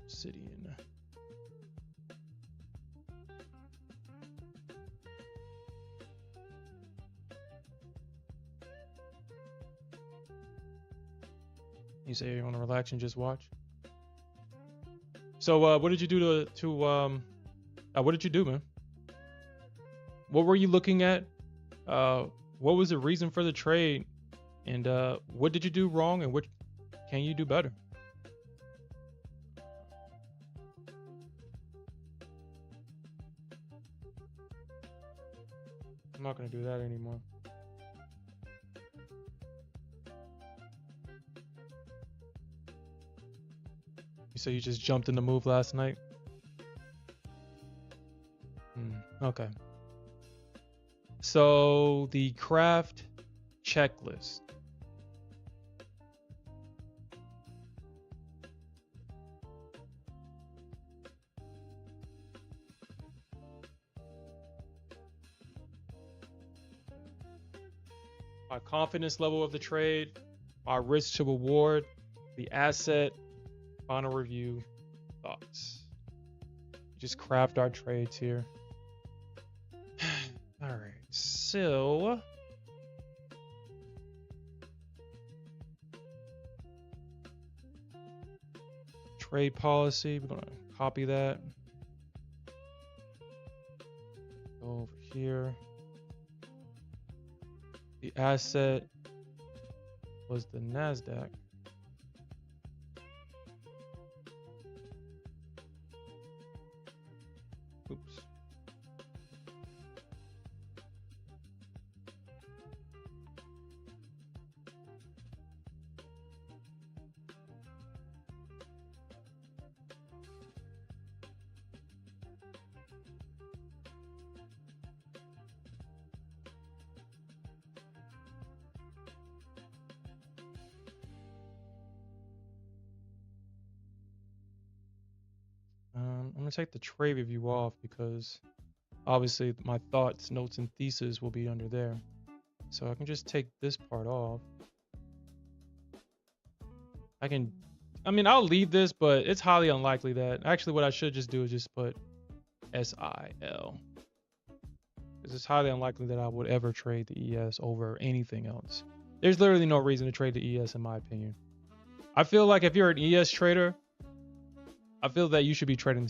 Obsidian. You say you want to relax and just watch? So what did you do what did you do, man? What were you looking at? What was the reason for the trade? And what did you do wrong and what can you do better? I'm not going to do that anymore. You say you just jumped in the move last night? Okay. So the craft checklist. My confidence level of the trade, my risk to reward, the asset, final review, thoughts. Just craft our trades here. All right, so trade policy, we're gonna copy that. Go over here. The asset was the Nasdaq. Oops. I'm gonna take the trade review off because obviously my thoughts, notes, and thesis will be under there. So I can just take this part off. I'll leave this, but it's highly unlikely that, actually what I should just do is just put SIL. Because it's highly unlikely that I would ever trade the ES over anything else. There's literally no reason to trade the ES in my opinion. I feel like if you're an ES trader, I feel that you should be trading,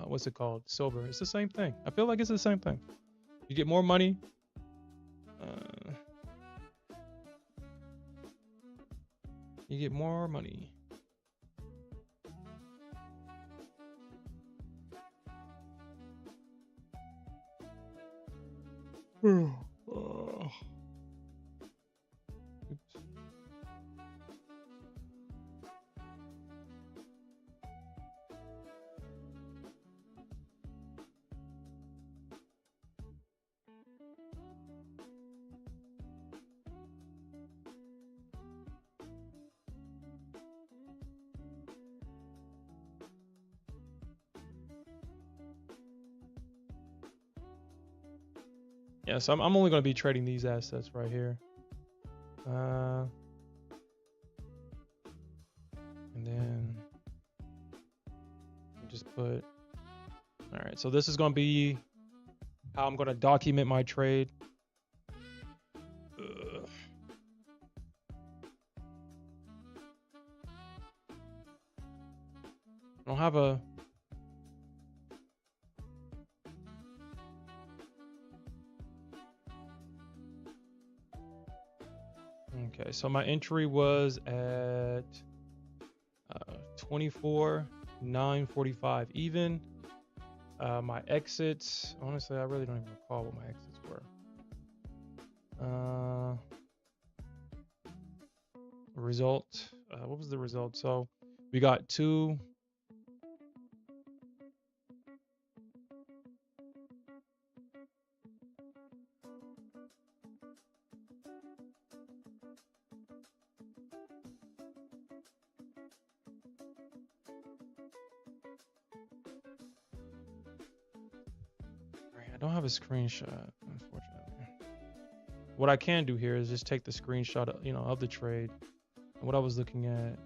what's it called? Silver. It's the same thing. I feel like it's the same thing. You get more money. You get more money. Oops. Yeah, so I'm only going to be trading these assets right here. And then just put, all right, so this is going to be how I'm going to document my trade. I don't have a. Okay, so my entry was at 24,945 even. My exits, honestly, I really don't even recall what my exits were. Result, what was the result? So we got two. I don't have a screenshot, unfortunately. What I can do here is just take the screenshot, of the trade. And what I was looking at.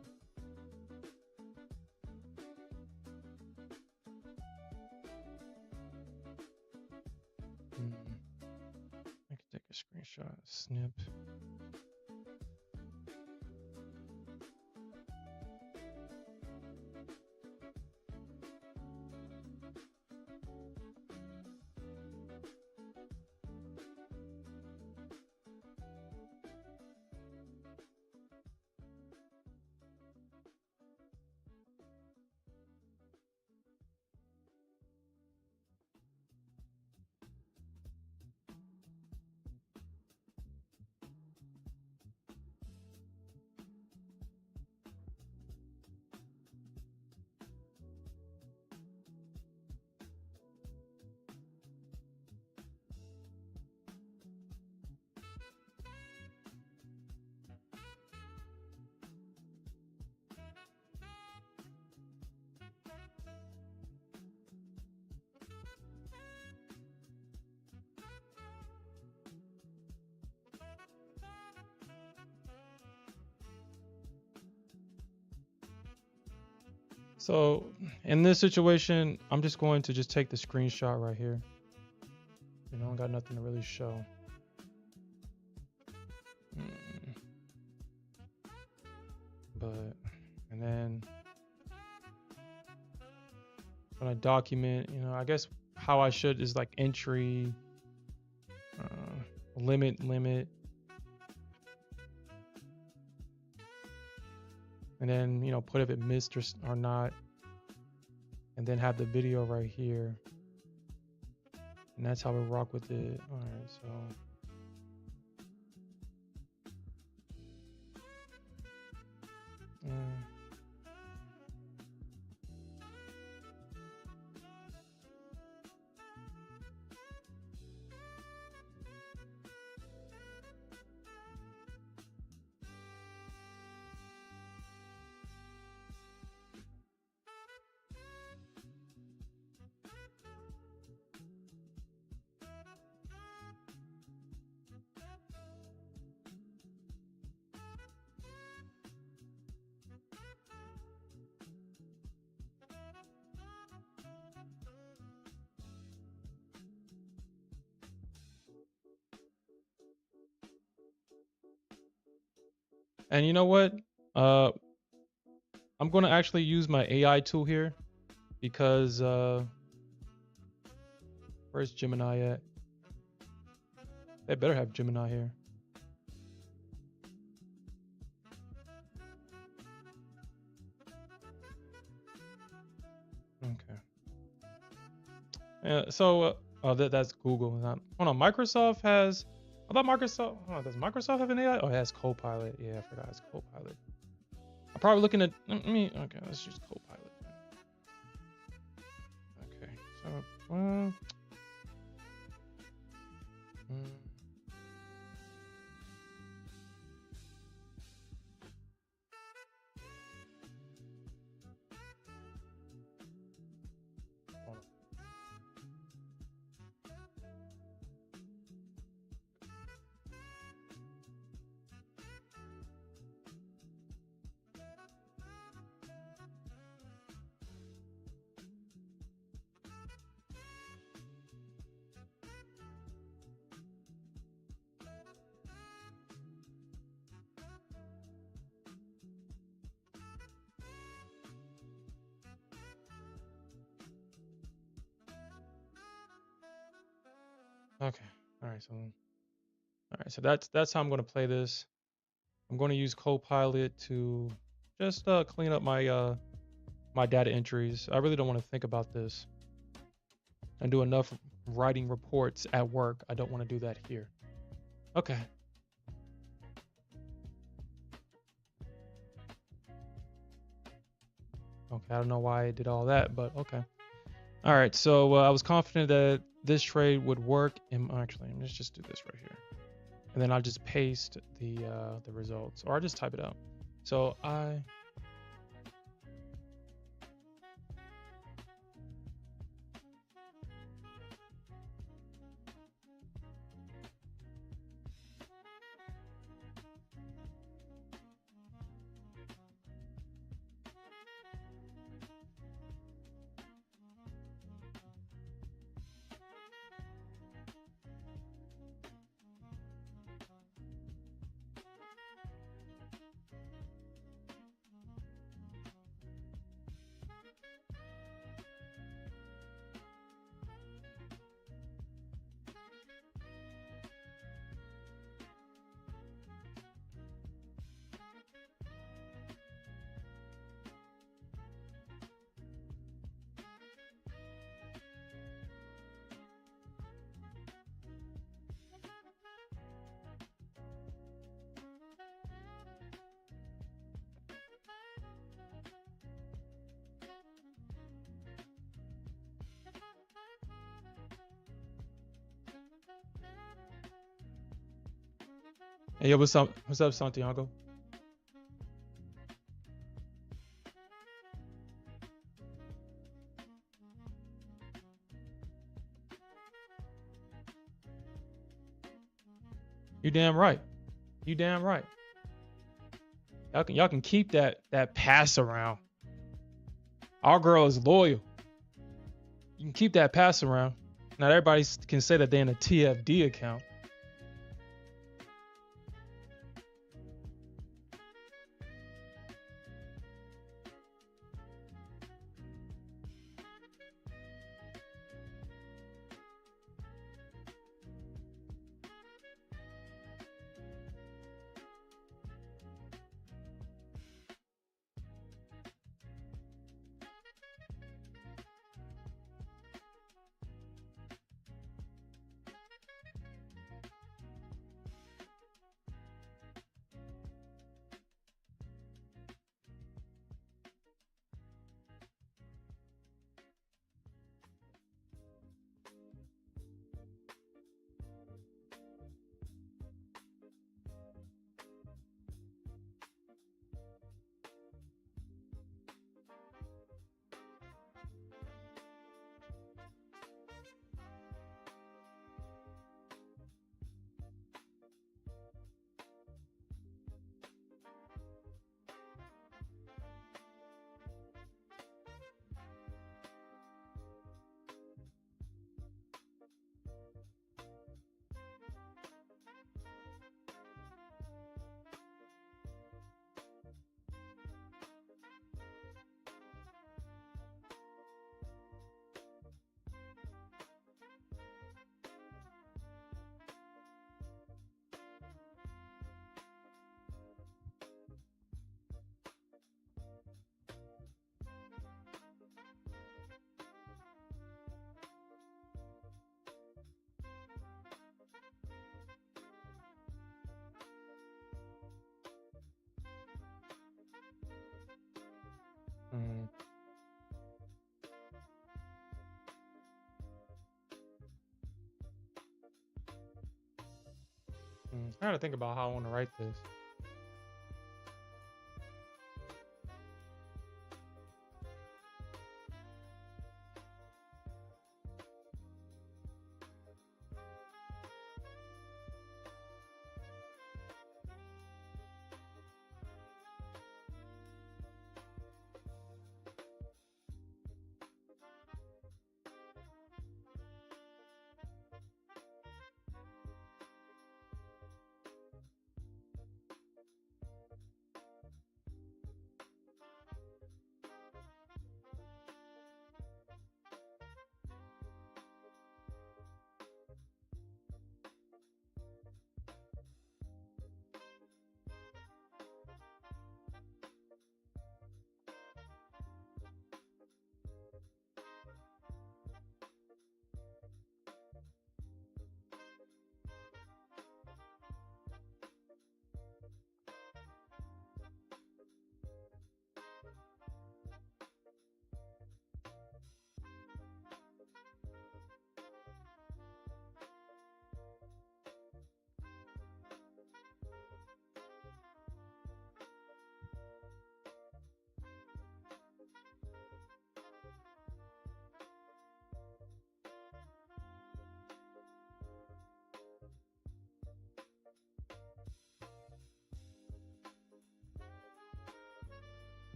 I can take a screenshot, snip. So in this situation, I'm just going to just take the screenshot right here. I got nothing to really show. And then when I document, I guess how I should is like entry, limit, and then, put if it missed or not, and then have the video right here. And that's how we rock with it. All right, so. And you know what? I'm going to actually use my AI tool here because where's Gemini at? They better have Gemini here. Okay. Yeah. So that's Google. Hold on. Microsoft has. I thought Microsoft. Hold on, does Microsoft have an AI? Oh, it has Copilot. Yeah, I forgot it's Copilot. I'm probably looking at. Okay, let's use Copilot. Okay. So. Okay. All right. So that's how I'm gonna play this. I'm gonna use Copilot to just clean up my data entries. I really don't want to think about this and do enough writing reports at work. I don't want to do that here. Okay. Okay. I don't know why I did all that, but okay. All right. So I was confident that this trade would work. Actually, let's just do this right here, and then I'll just paste the results, or I'll just type it out. So hey, yo, what's up? What's up, Santiago? You damn right. You damn right. Y'all can keep that pass around. Our girl is loyal. You can keep that pass around. Not everybody can say that they're in a TFD account. Mm, I gotta think about how I want to write this.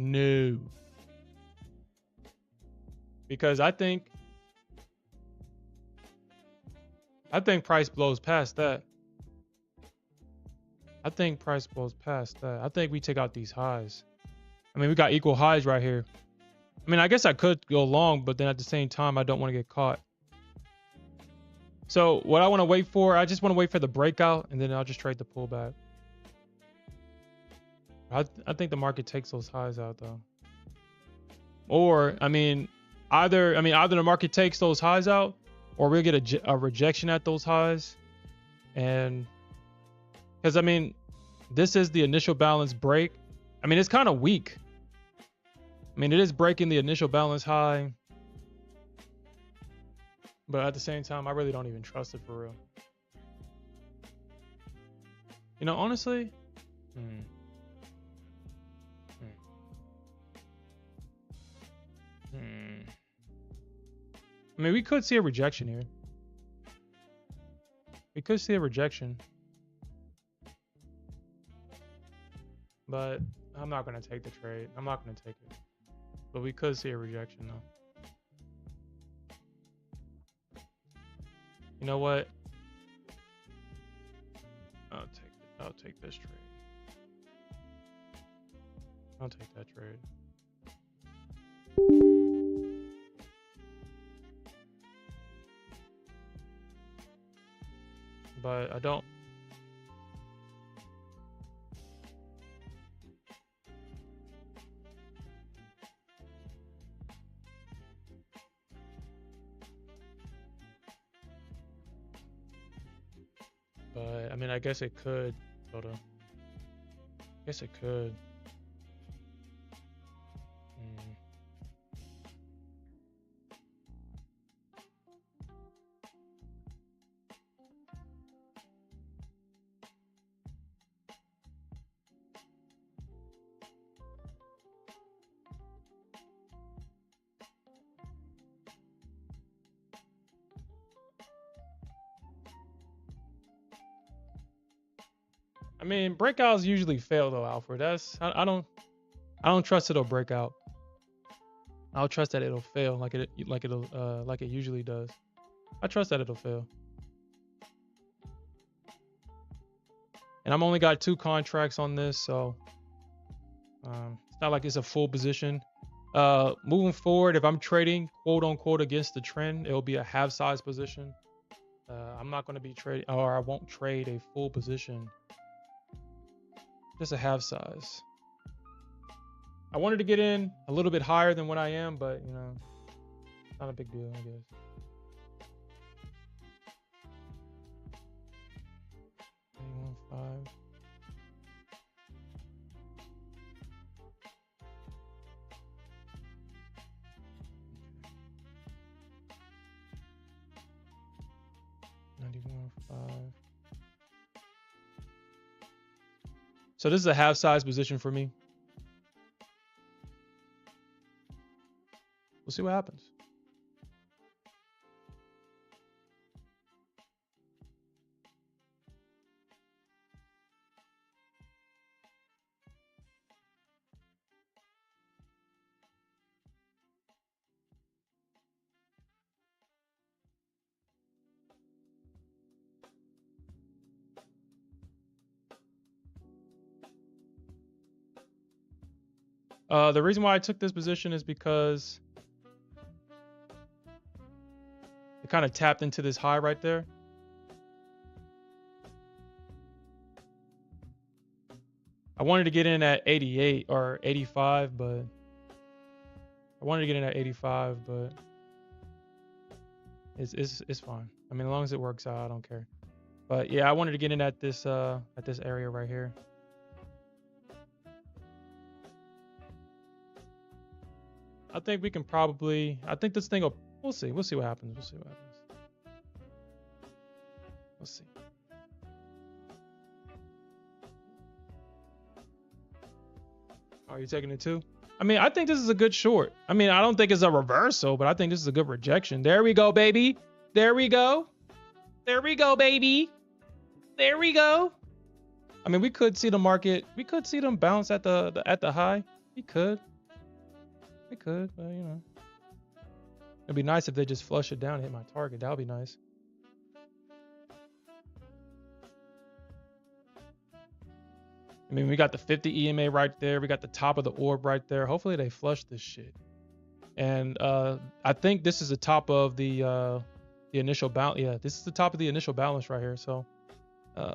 No. Because I think price blows past that. I think price blows past that. I think we take out these highs. I mean, we got equal highs right here. I mean, I guess I could go long, but then at the same time, I don't want to get caught. So what I want to wait for, I just want to wait for the breakout, and then I'll just trade the pullback. I think the market takes those highs out though. Or either the market takes those highs out, or we'll get a rejection at those highs, and because this is the initial balance break. I mean, it's kind of weak. I mean, it is breaking the initial balance high, but at the same time, I really don't even trust it for real. You know, honestly. I mean, we could see a rejection here. We could see a rejection. But I'm not going to take the trade. I'm not going to take it. But we could see a rejection, though. You know what? I'll take this trade. I'll take that trade. but I don't. But I mean, I guess it could. Hold on. I guess it could. Mm. I mean, breakouts usually fail though, Alfred. I don't trust it'll break out. I'll trust that it'll fail like it usually does. I trust that it'll fail. And I'm only got 2 contracts on this, so it's not like it's a full position. Moving forward, if I'm trading quote unquote against the trend, it'll be a half size position. I'm not going to be trading, or I won't trade a full position. Just a half size. I wanted to get in a little bit higher than what I am, but you know, not a big deal, I guess. $91.5. $91.5. So this is a half size position for me. We'll see what happens. The reason why I took this position is because it kind of tapped into this high right there. I wanted to get in at 88 or 85, but I wanted to get in at 85, but it's fine. I mean, as long as it works out, I don't care. But yeah, I wanted to get in at this area right here. I think we can probably. I think this thing will. We'll see. We'll see what happens. We'll see what happens. We'll see. Oh, you're taking it too? I mean, I think this is a good short. I mean, I don't think it's a reversal, but I think this is a good rejection. There we go, baby. There we go. There we go, baby. There we go. I mean, we could see the market. We could see them bounce at the high. We could. We could, but you know. It'd be nice if they just flush it down and hit my target. That would be nice. I mean, we got the 50 EMA right there. We got the top of the orb right there. Hopefully they flush this shit. And I think this is the top of the initial balance. Yeah, this is the top of the initial balance right here. So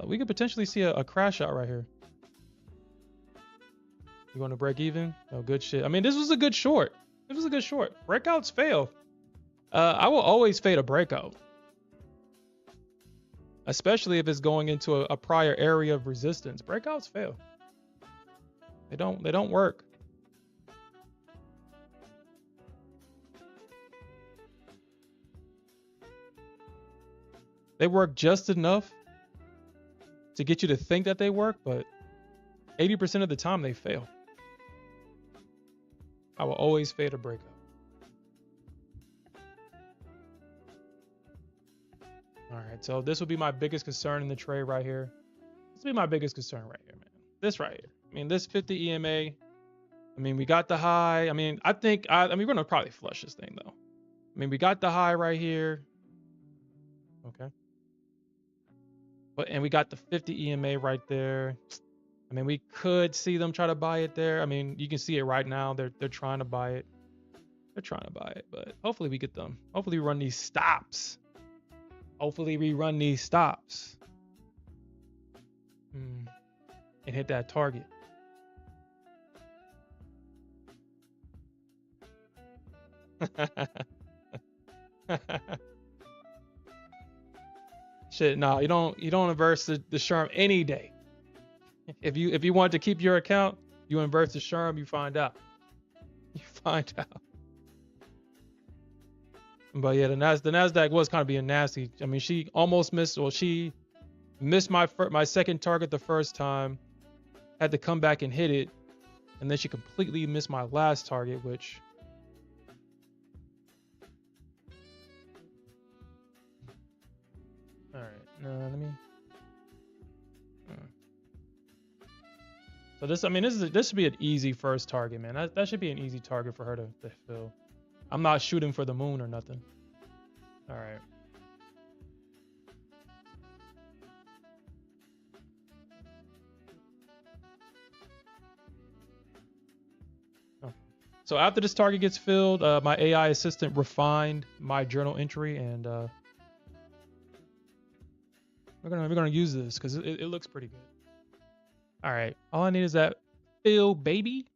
we could potentially see a crash out right here. You want to break even? Oh, good shit. I mean, this was a good short. This was a good short. Breakouts fail. I will always fade a breakout, especially if it's going into a prior area of resistance. Breakouts fail. They don't work. They work just enough to get you to think that they work, but 80% of the time they fail. I will always fade a breakout. All right, so this will be my biggest concern in the trade right here. This will be my biggest concern right here, man. This right here. I mean, this 50 EMA. I mean, we got the high. I mean, I mean, we're gonna probably flush this thing though. I mean, we got the high right here. Okay. And we got the 50 EMA right there. I mean, we could see them try to buy it there. I mean, you can see it right now. They're trying to buy it. They're trying to buy it, but hopefully we get them. Hopefully we run these stops. Hopefully we run these stops. and hit that target. Shit, no, you don't inverse the SHRM any day. If you want to keep your account, you inverse the SHRM, you find out. You find out. But yeah, the Nasdaq was kind of being nasty. I mean, she almost missed, well, she missed my second target the first time, had to come back and hit it, and then she completely missed my last target, which all right, no, let me. So this, I mean, this should be an easy first target, man. That should be an easy target for her to fill. I'm not shooting for the moon or nothing. All right. Oh. So after this target gets filled, my AI assistant refined my journal entry, and we're gonna use this because it looks pretty good. All right. All I need is that fill, baby.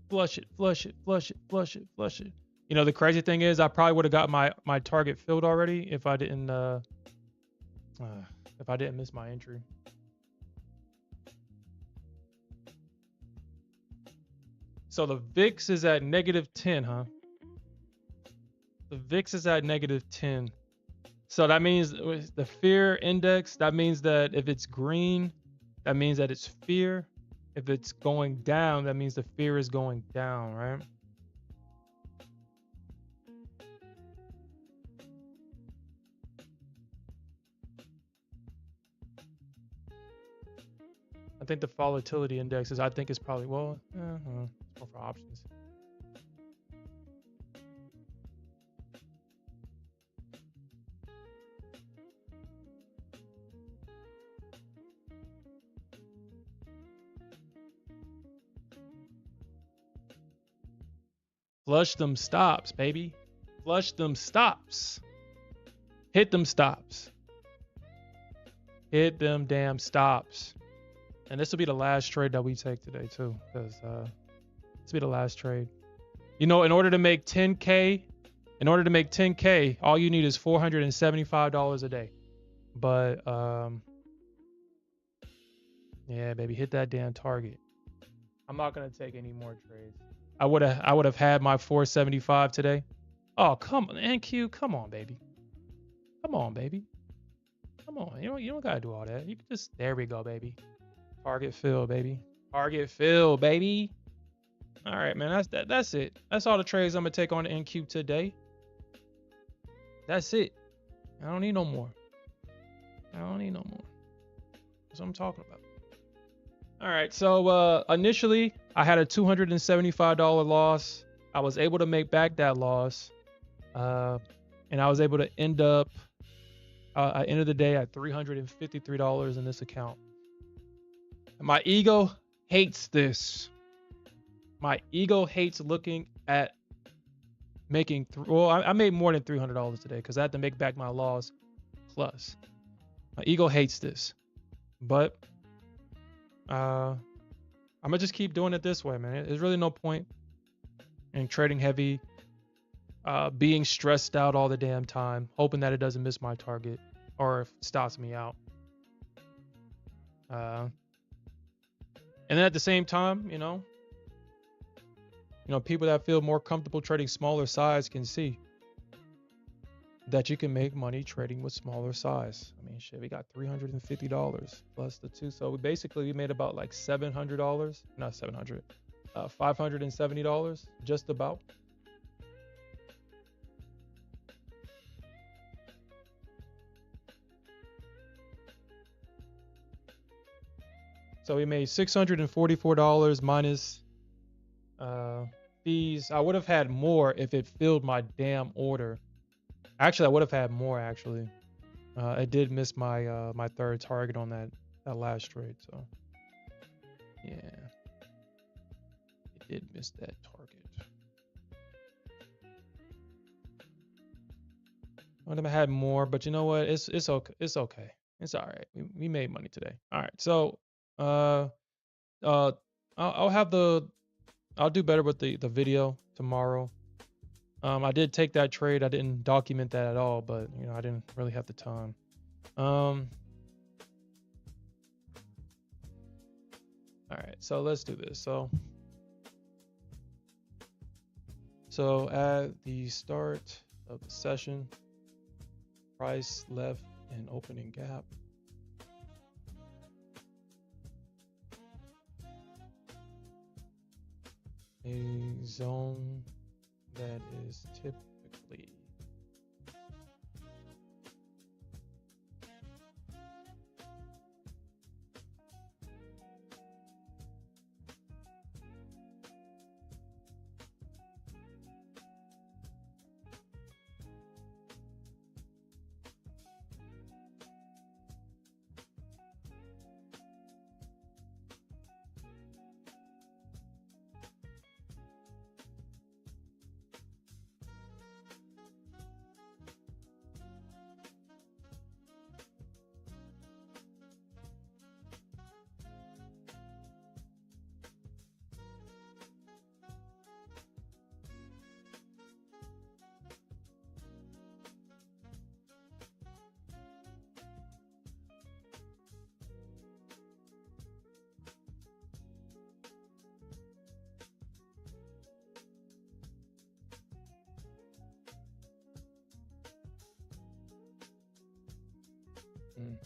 Flush it, flush it, flush it, flush it, flush it. You know, the crazy thing is I probably would have got my target filled already if I didn't miss my entry. So the VIX is at -10, huh? The VIX is at -10. So that means the fear index, that means that if it's green, that means that it's fear. If it's going down, that means the fear is going down, right? I think the volatility index is, I think it's probably, well, it's more for options. Flush them stops, baby. Flush them stops. Hit them stops. Hit them damn stops. And this will be the last trade that we take today too, because this will be the last trade. You know, in order to make 10K, all you need is $475 a day. But yeah, baby, hit that damn target. I'm not gonna take any more trades. I would have had my 475 today. Oh, come on, NQ, come on, baby. Come on, baby. Come on. You don't gotta do all that. You can just, there we go, baby. Target fill, baby. Target fill, baby. All right, man. That's it. That's all the trades I'm gonna take on the NQ today. That's it. I don't need no more. I don't need no more. That's what I'm talking about. All right, so initially I had a $275 loss. I was able to make back that loss, and I was able to end up. I ended the day at $353 in this account. My ego hates this. My ego hates looking at making. Well, I made more than $300 today because I had to make back my loss plus. My ego hates this, but I'm gonna just keep doing it this way, man. There's really no point in trading heavy, being stressed out all the damn time, hoping that it doesn't miss my target or if it stops me out. And then at the same time, you know, people that feel more comfortable trading smaller size can see that you can make money trading with smaller size. I mean, shit, we got $350 plus the two. So we made about like $700, not 700, $570, just about. So we made $644 minus fees. I would have had more if it filled my damn order. Actually, I would have had more. Actually, I did miss my my third target on that last trade. So yeah, it did miss that target. I would have had more, but you know what? It's okay. It's okay. It's all right. We made money today. All right. So uh uh I'll have I'll do better with the video tomorrow. I did take that trade. I didn't document that at all, but you know, I didn't really have the time. Um all right. So let's do this. So at the start of the session, price left an opening gap. A zone that is typically mm,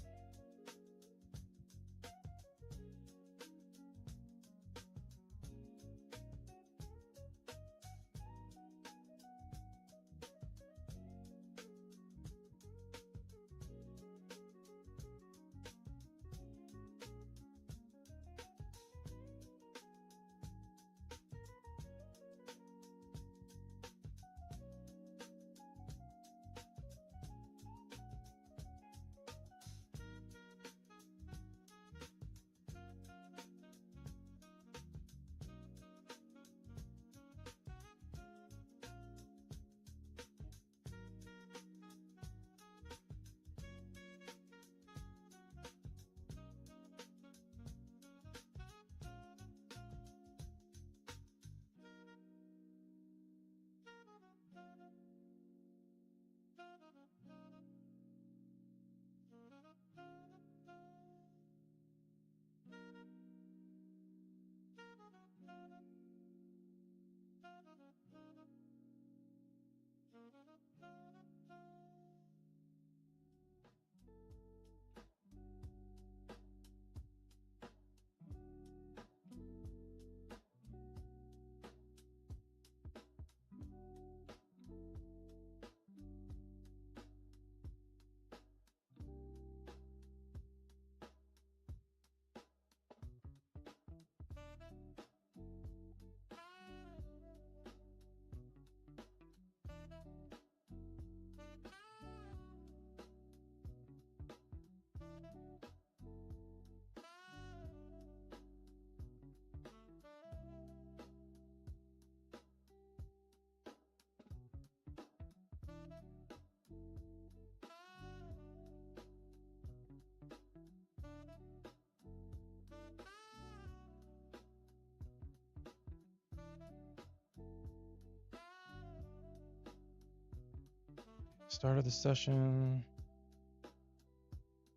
start of the session.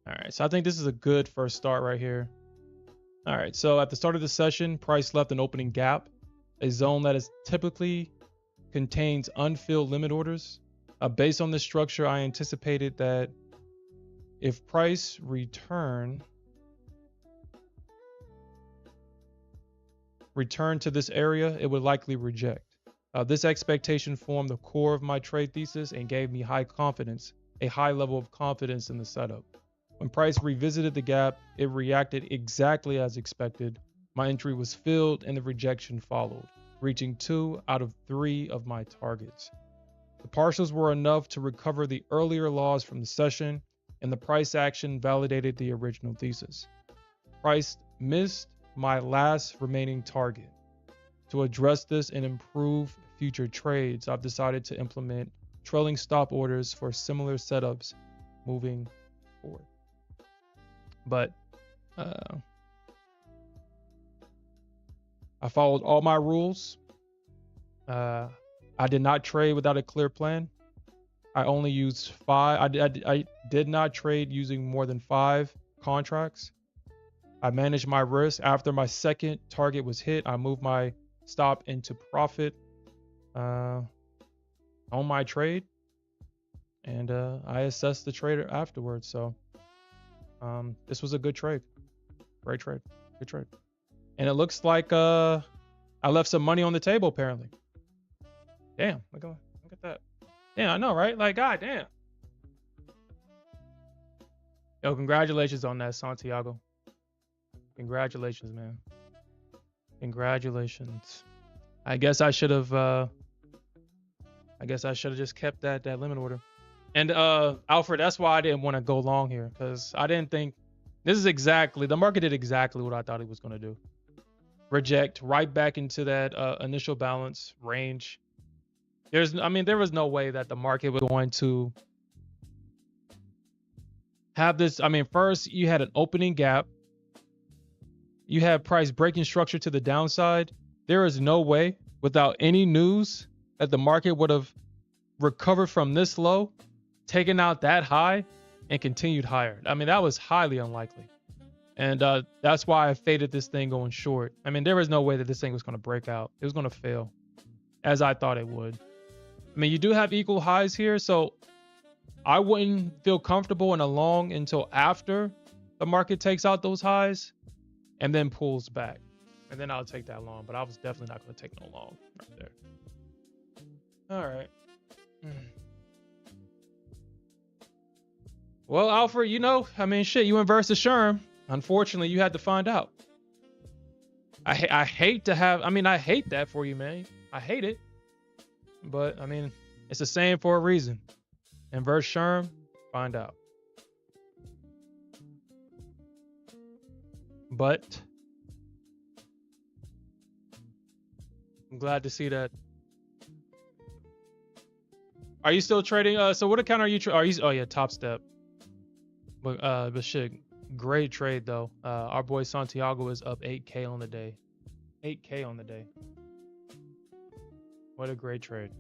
All right. So I think this is a good first start right here. All right. So at the start of the session, price left an opening gap, a zone that is typically contains unfilled limit orders. Based on this structure, I anticipated that if price returned to this area, it would likely reject. This expectation formed the core of my trade thesis and gave me a high level of confidence in the setup. When price revisited the gap, it reacted exactly as expected. My entry was filled and the rejection followed, reaching 2 out of 3 of my targets. The partials were enough to recover the earlier loss from the session, and the price action validated the original thesis. Price missed my last remaining target. To address this and improve future trades, I've decided to implement trailing stop orders for similar setups moving forward. But I followed all my rules. I did not trade without a clear plan. I only used 5. I did not trade using more than 5 contracts. I managed my risk. After my second target was hit, I moved my stop into profit on my trade, and I assessed the trader afterwards. So this was a good trade. Great trade. Good trade. And it looks like I left some money on the table apparently. Damn, look at that. Yeah, I know, right? Like, god damn. Yo, congratulations on that, Santiago. Congratulations, man. Congratulations. I guess I should have just kept that limit order. And Alfred, that's why I didn't want to go long here, because I didn't think the market did exactly what I thought it was going to do. Reject right back into that initial balance range. There was no way that the market was going to have this. I mean, first you had an opening gap. You had price breaking structure to the downside. There is no way without any news that the market would have recovered from this low, taken out that high, and continued higher. I mean, that was highly unlikely. And that's why I faded this thing going short. I mean, there was no way that this thing was going to break out. It was going to fail, as I thought it would. I mean, you do have equal highs here, so I wouldn't feel comfortable in a long until after the market takes out those highs and then pulls back. And then I'll take that long, but I was definitely not going to take no long right there. All right. Well, Alfred, shit, you inverse the Sherm. Unfortunately, you had to find out. I hate that for you, man. I hate it. But, I mean, it's the same for a reason. Inverse Sherm, find out. But I'm glad to see that. Are you still trading? So what account are you? Oh yeah, Top Step. But shit, great trade though. Our boy Santiago is up 8K on the day. 8K on the day. What a great trade.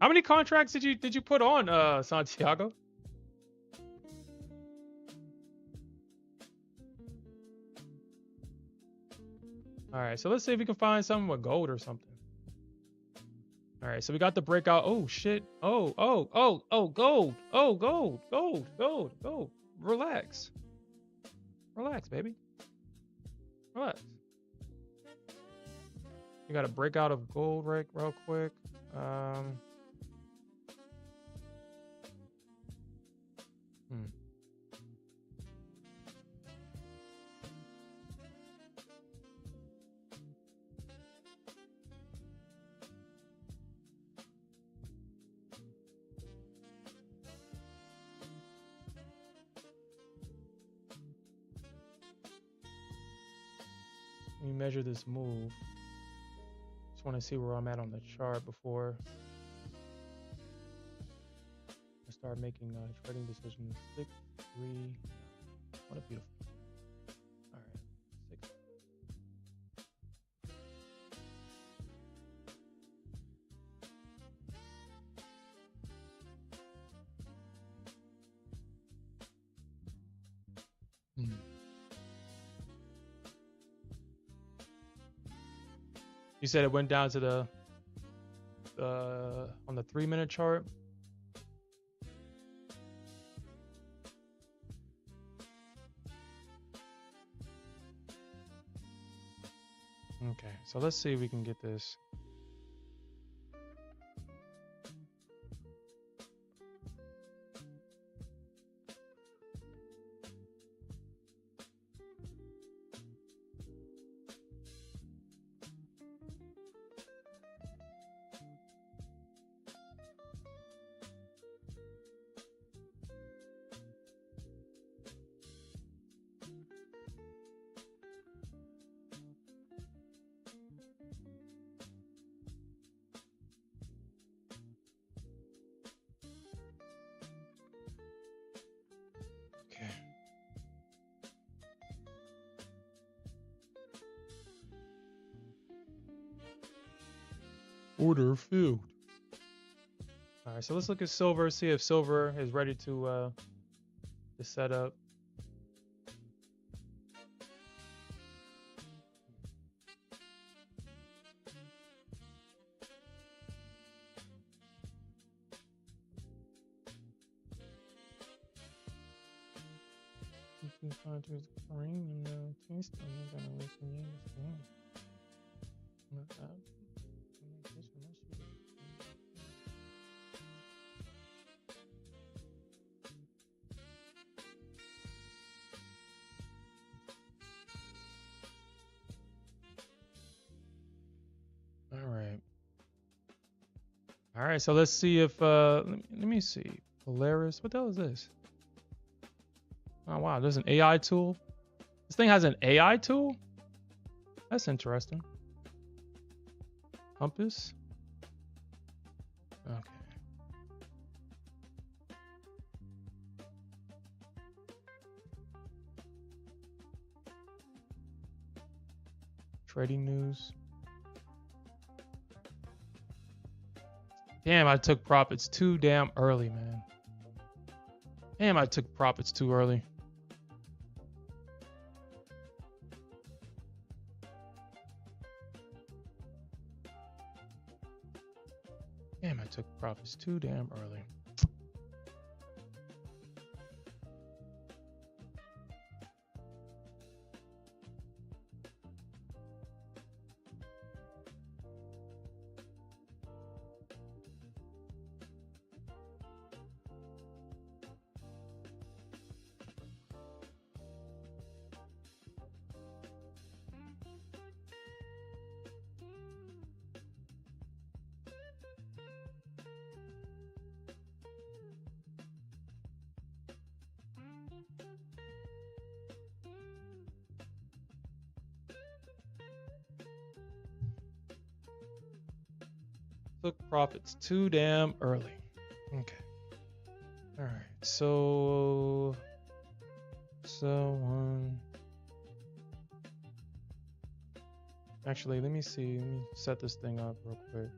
How many contracts did you put on, Santiago? All right, so let's see if we can find something with gold or something. All right, so we got the breakout. Oh shit. Oh, gold. Oh, gold. Relax. Relax, baby. Relax. You got a breakout of gold real quick. Let me measure this move. Just want to see where I'm at on the chart before I start making trading decisions. 6, 3. What a beautiful. All right, 6. You said it went down to the on the 3-minute chart. Okay, so let's see if we can get this. Order filled. All right, so let's look at silver, see if silver is ready to set up. You can find his brain and taste them. You're gonna listen to All right, so let's see if let me see. Polaris, what the hell is this? Oh wow, there's an AI tool. This thing has an AI tool? That's interesting. Compass. Okay. Trading news. Damn, I took profits too damn early, man. Damn, I took profits too early. Damn, I took profits too damn early. Took profits too damn early. Okay. All right. So one. Actually, let me see. Let me set this thing up real quick.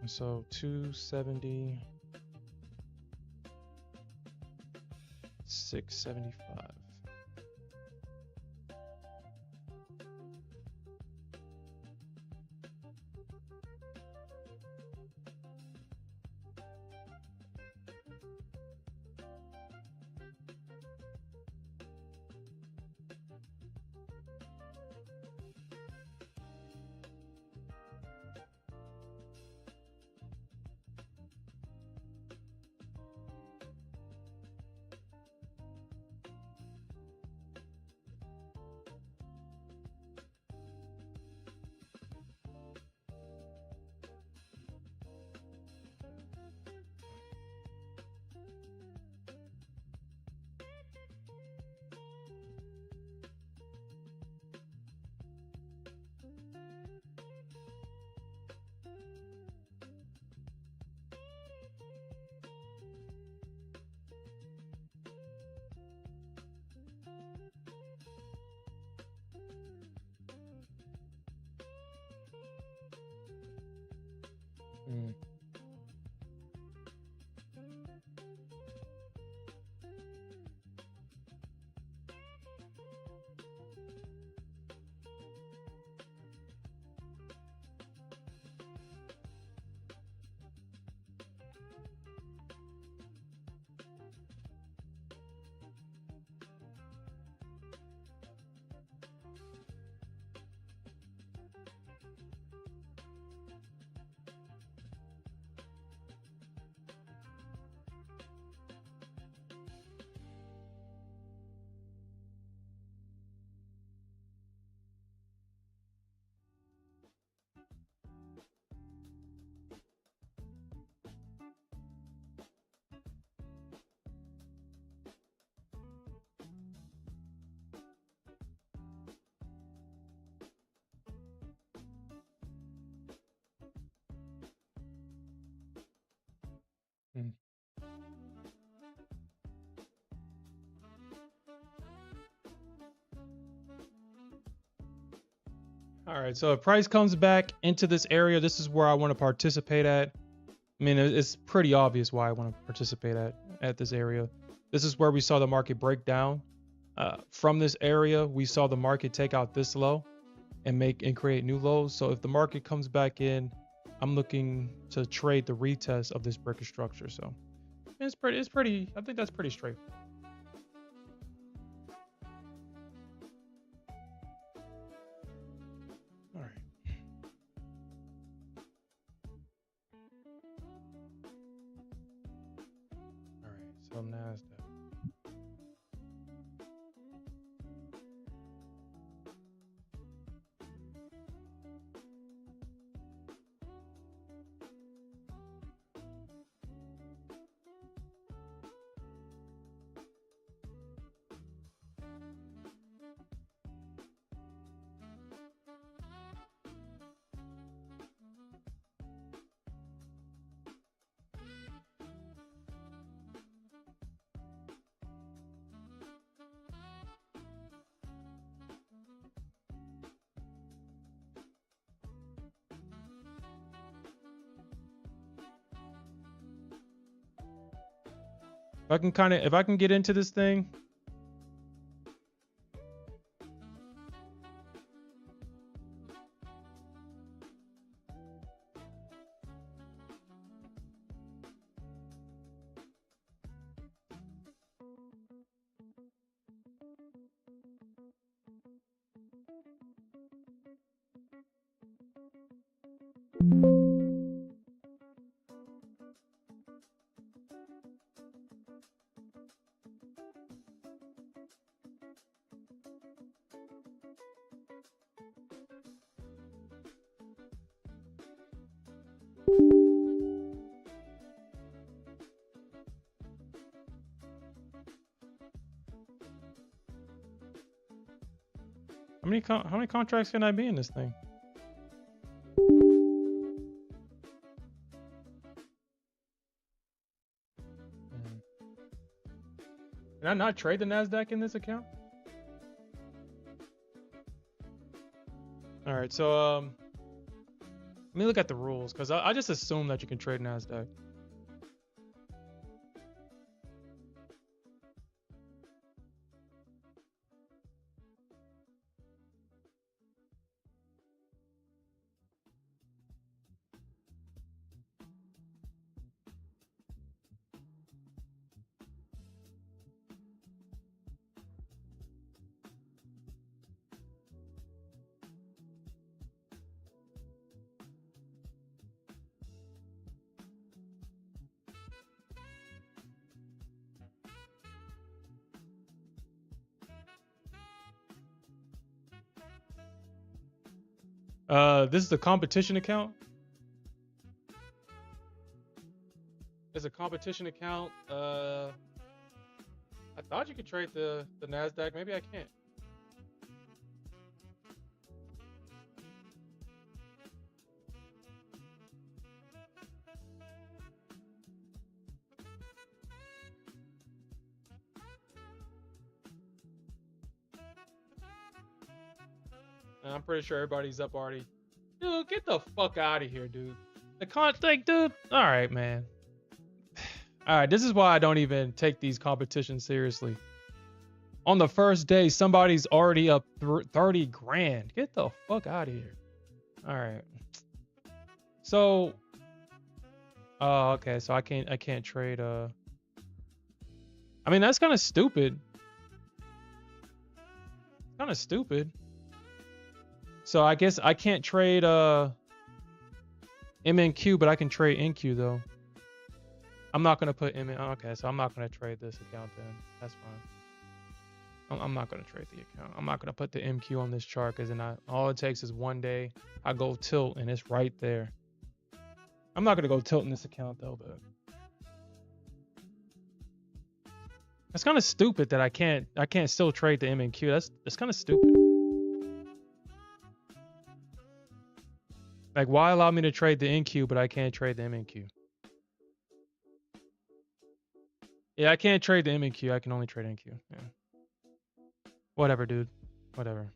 So 270, 675. Mm. All right, so if price comes back into this area, this is where I want to participate at. I mean, it's pretty obvious why I want to participate at this area. This is where we saw the market break down. From this area, we saw the market take out this low and create new lows. So if the market comes back in, I'm looking to trade the retest of this breaker structure. So it's pretty. I think that's pretty straight. All right. All right. So Nasdaq. If I can get into this thing. How many contracts can I be in this thing? Can I not trade the Nasdaq in this account? All right, so let me look at the rules because I just assume that you can trade Nasdaq. This is the competition account. It's a competition account. I thought you could trade the Nasdaq. Maybe I can't. I'm pretty sure everybody's up already. Dude, get the fuck out of here, dude. Like, dude. All right, man. All right, this is why I don't even take these competitions seriously. On the first day, somebody's already up 30 grand. Get the fuck out of here. All right. So, oh, okay. So I can't trade. I mean, that's kind of stupid. Kind of stupid. So I guess I can't trade MNQ, but I can trade NQ though. I'm not gonna put MN. Okay, so I'm not gonna trade this account then. That's fine. I'm not gonna trade the account. I'm not gonna put the MQ on this chart because then all it takes is one day. I go tilt and it's right there. I'm not gonna go tilt in this account though, but it's kind of stupid that I can't still trade the MNQ. That's kind of stupid. Like, why allow me to trade the NQ, but I can't trade the MNQ? Yeah, I can't trade the MNQ. I can only trade NQ. Yeah. Whatever, dude. Whatever.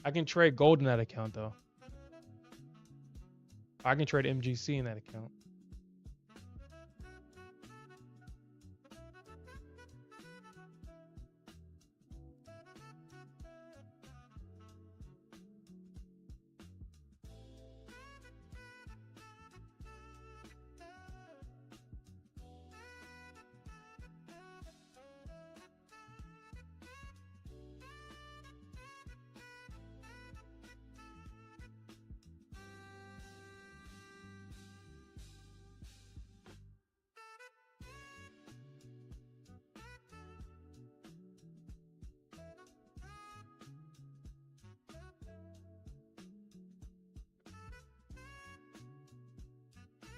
I can trade gold in that account though. I can trade MGC in that account.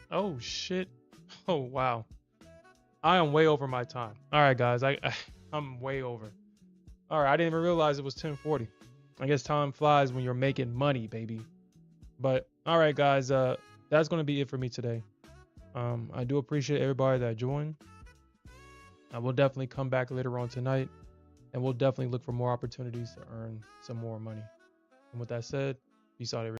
Oh shit. Oh wow. I am way over my time. All right, guys. I'm way over. All right, I didn't even realize it was 10:40. I guess time flies when you're making money, baby. But all right, guys. That's gonna be it for me today. I do appreciate everybody that joined. I will definitely come back later on tonight, and we'll definitely look for more opportunities to earn some more money. And with that said, peace out, everybody.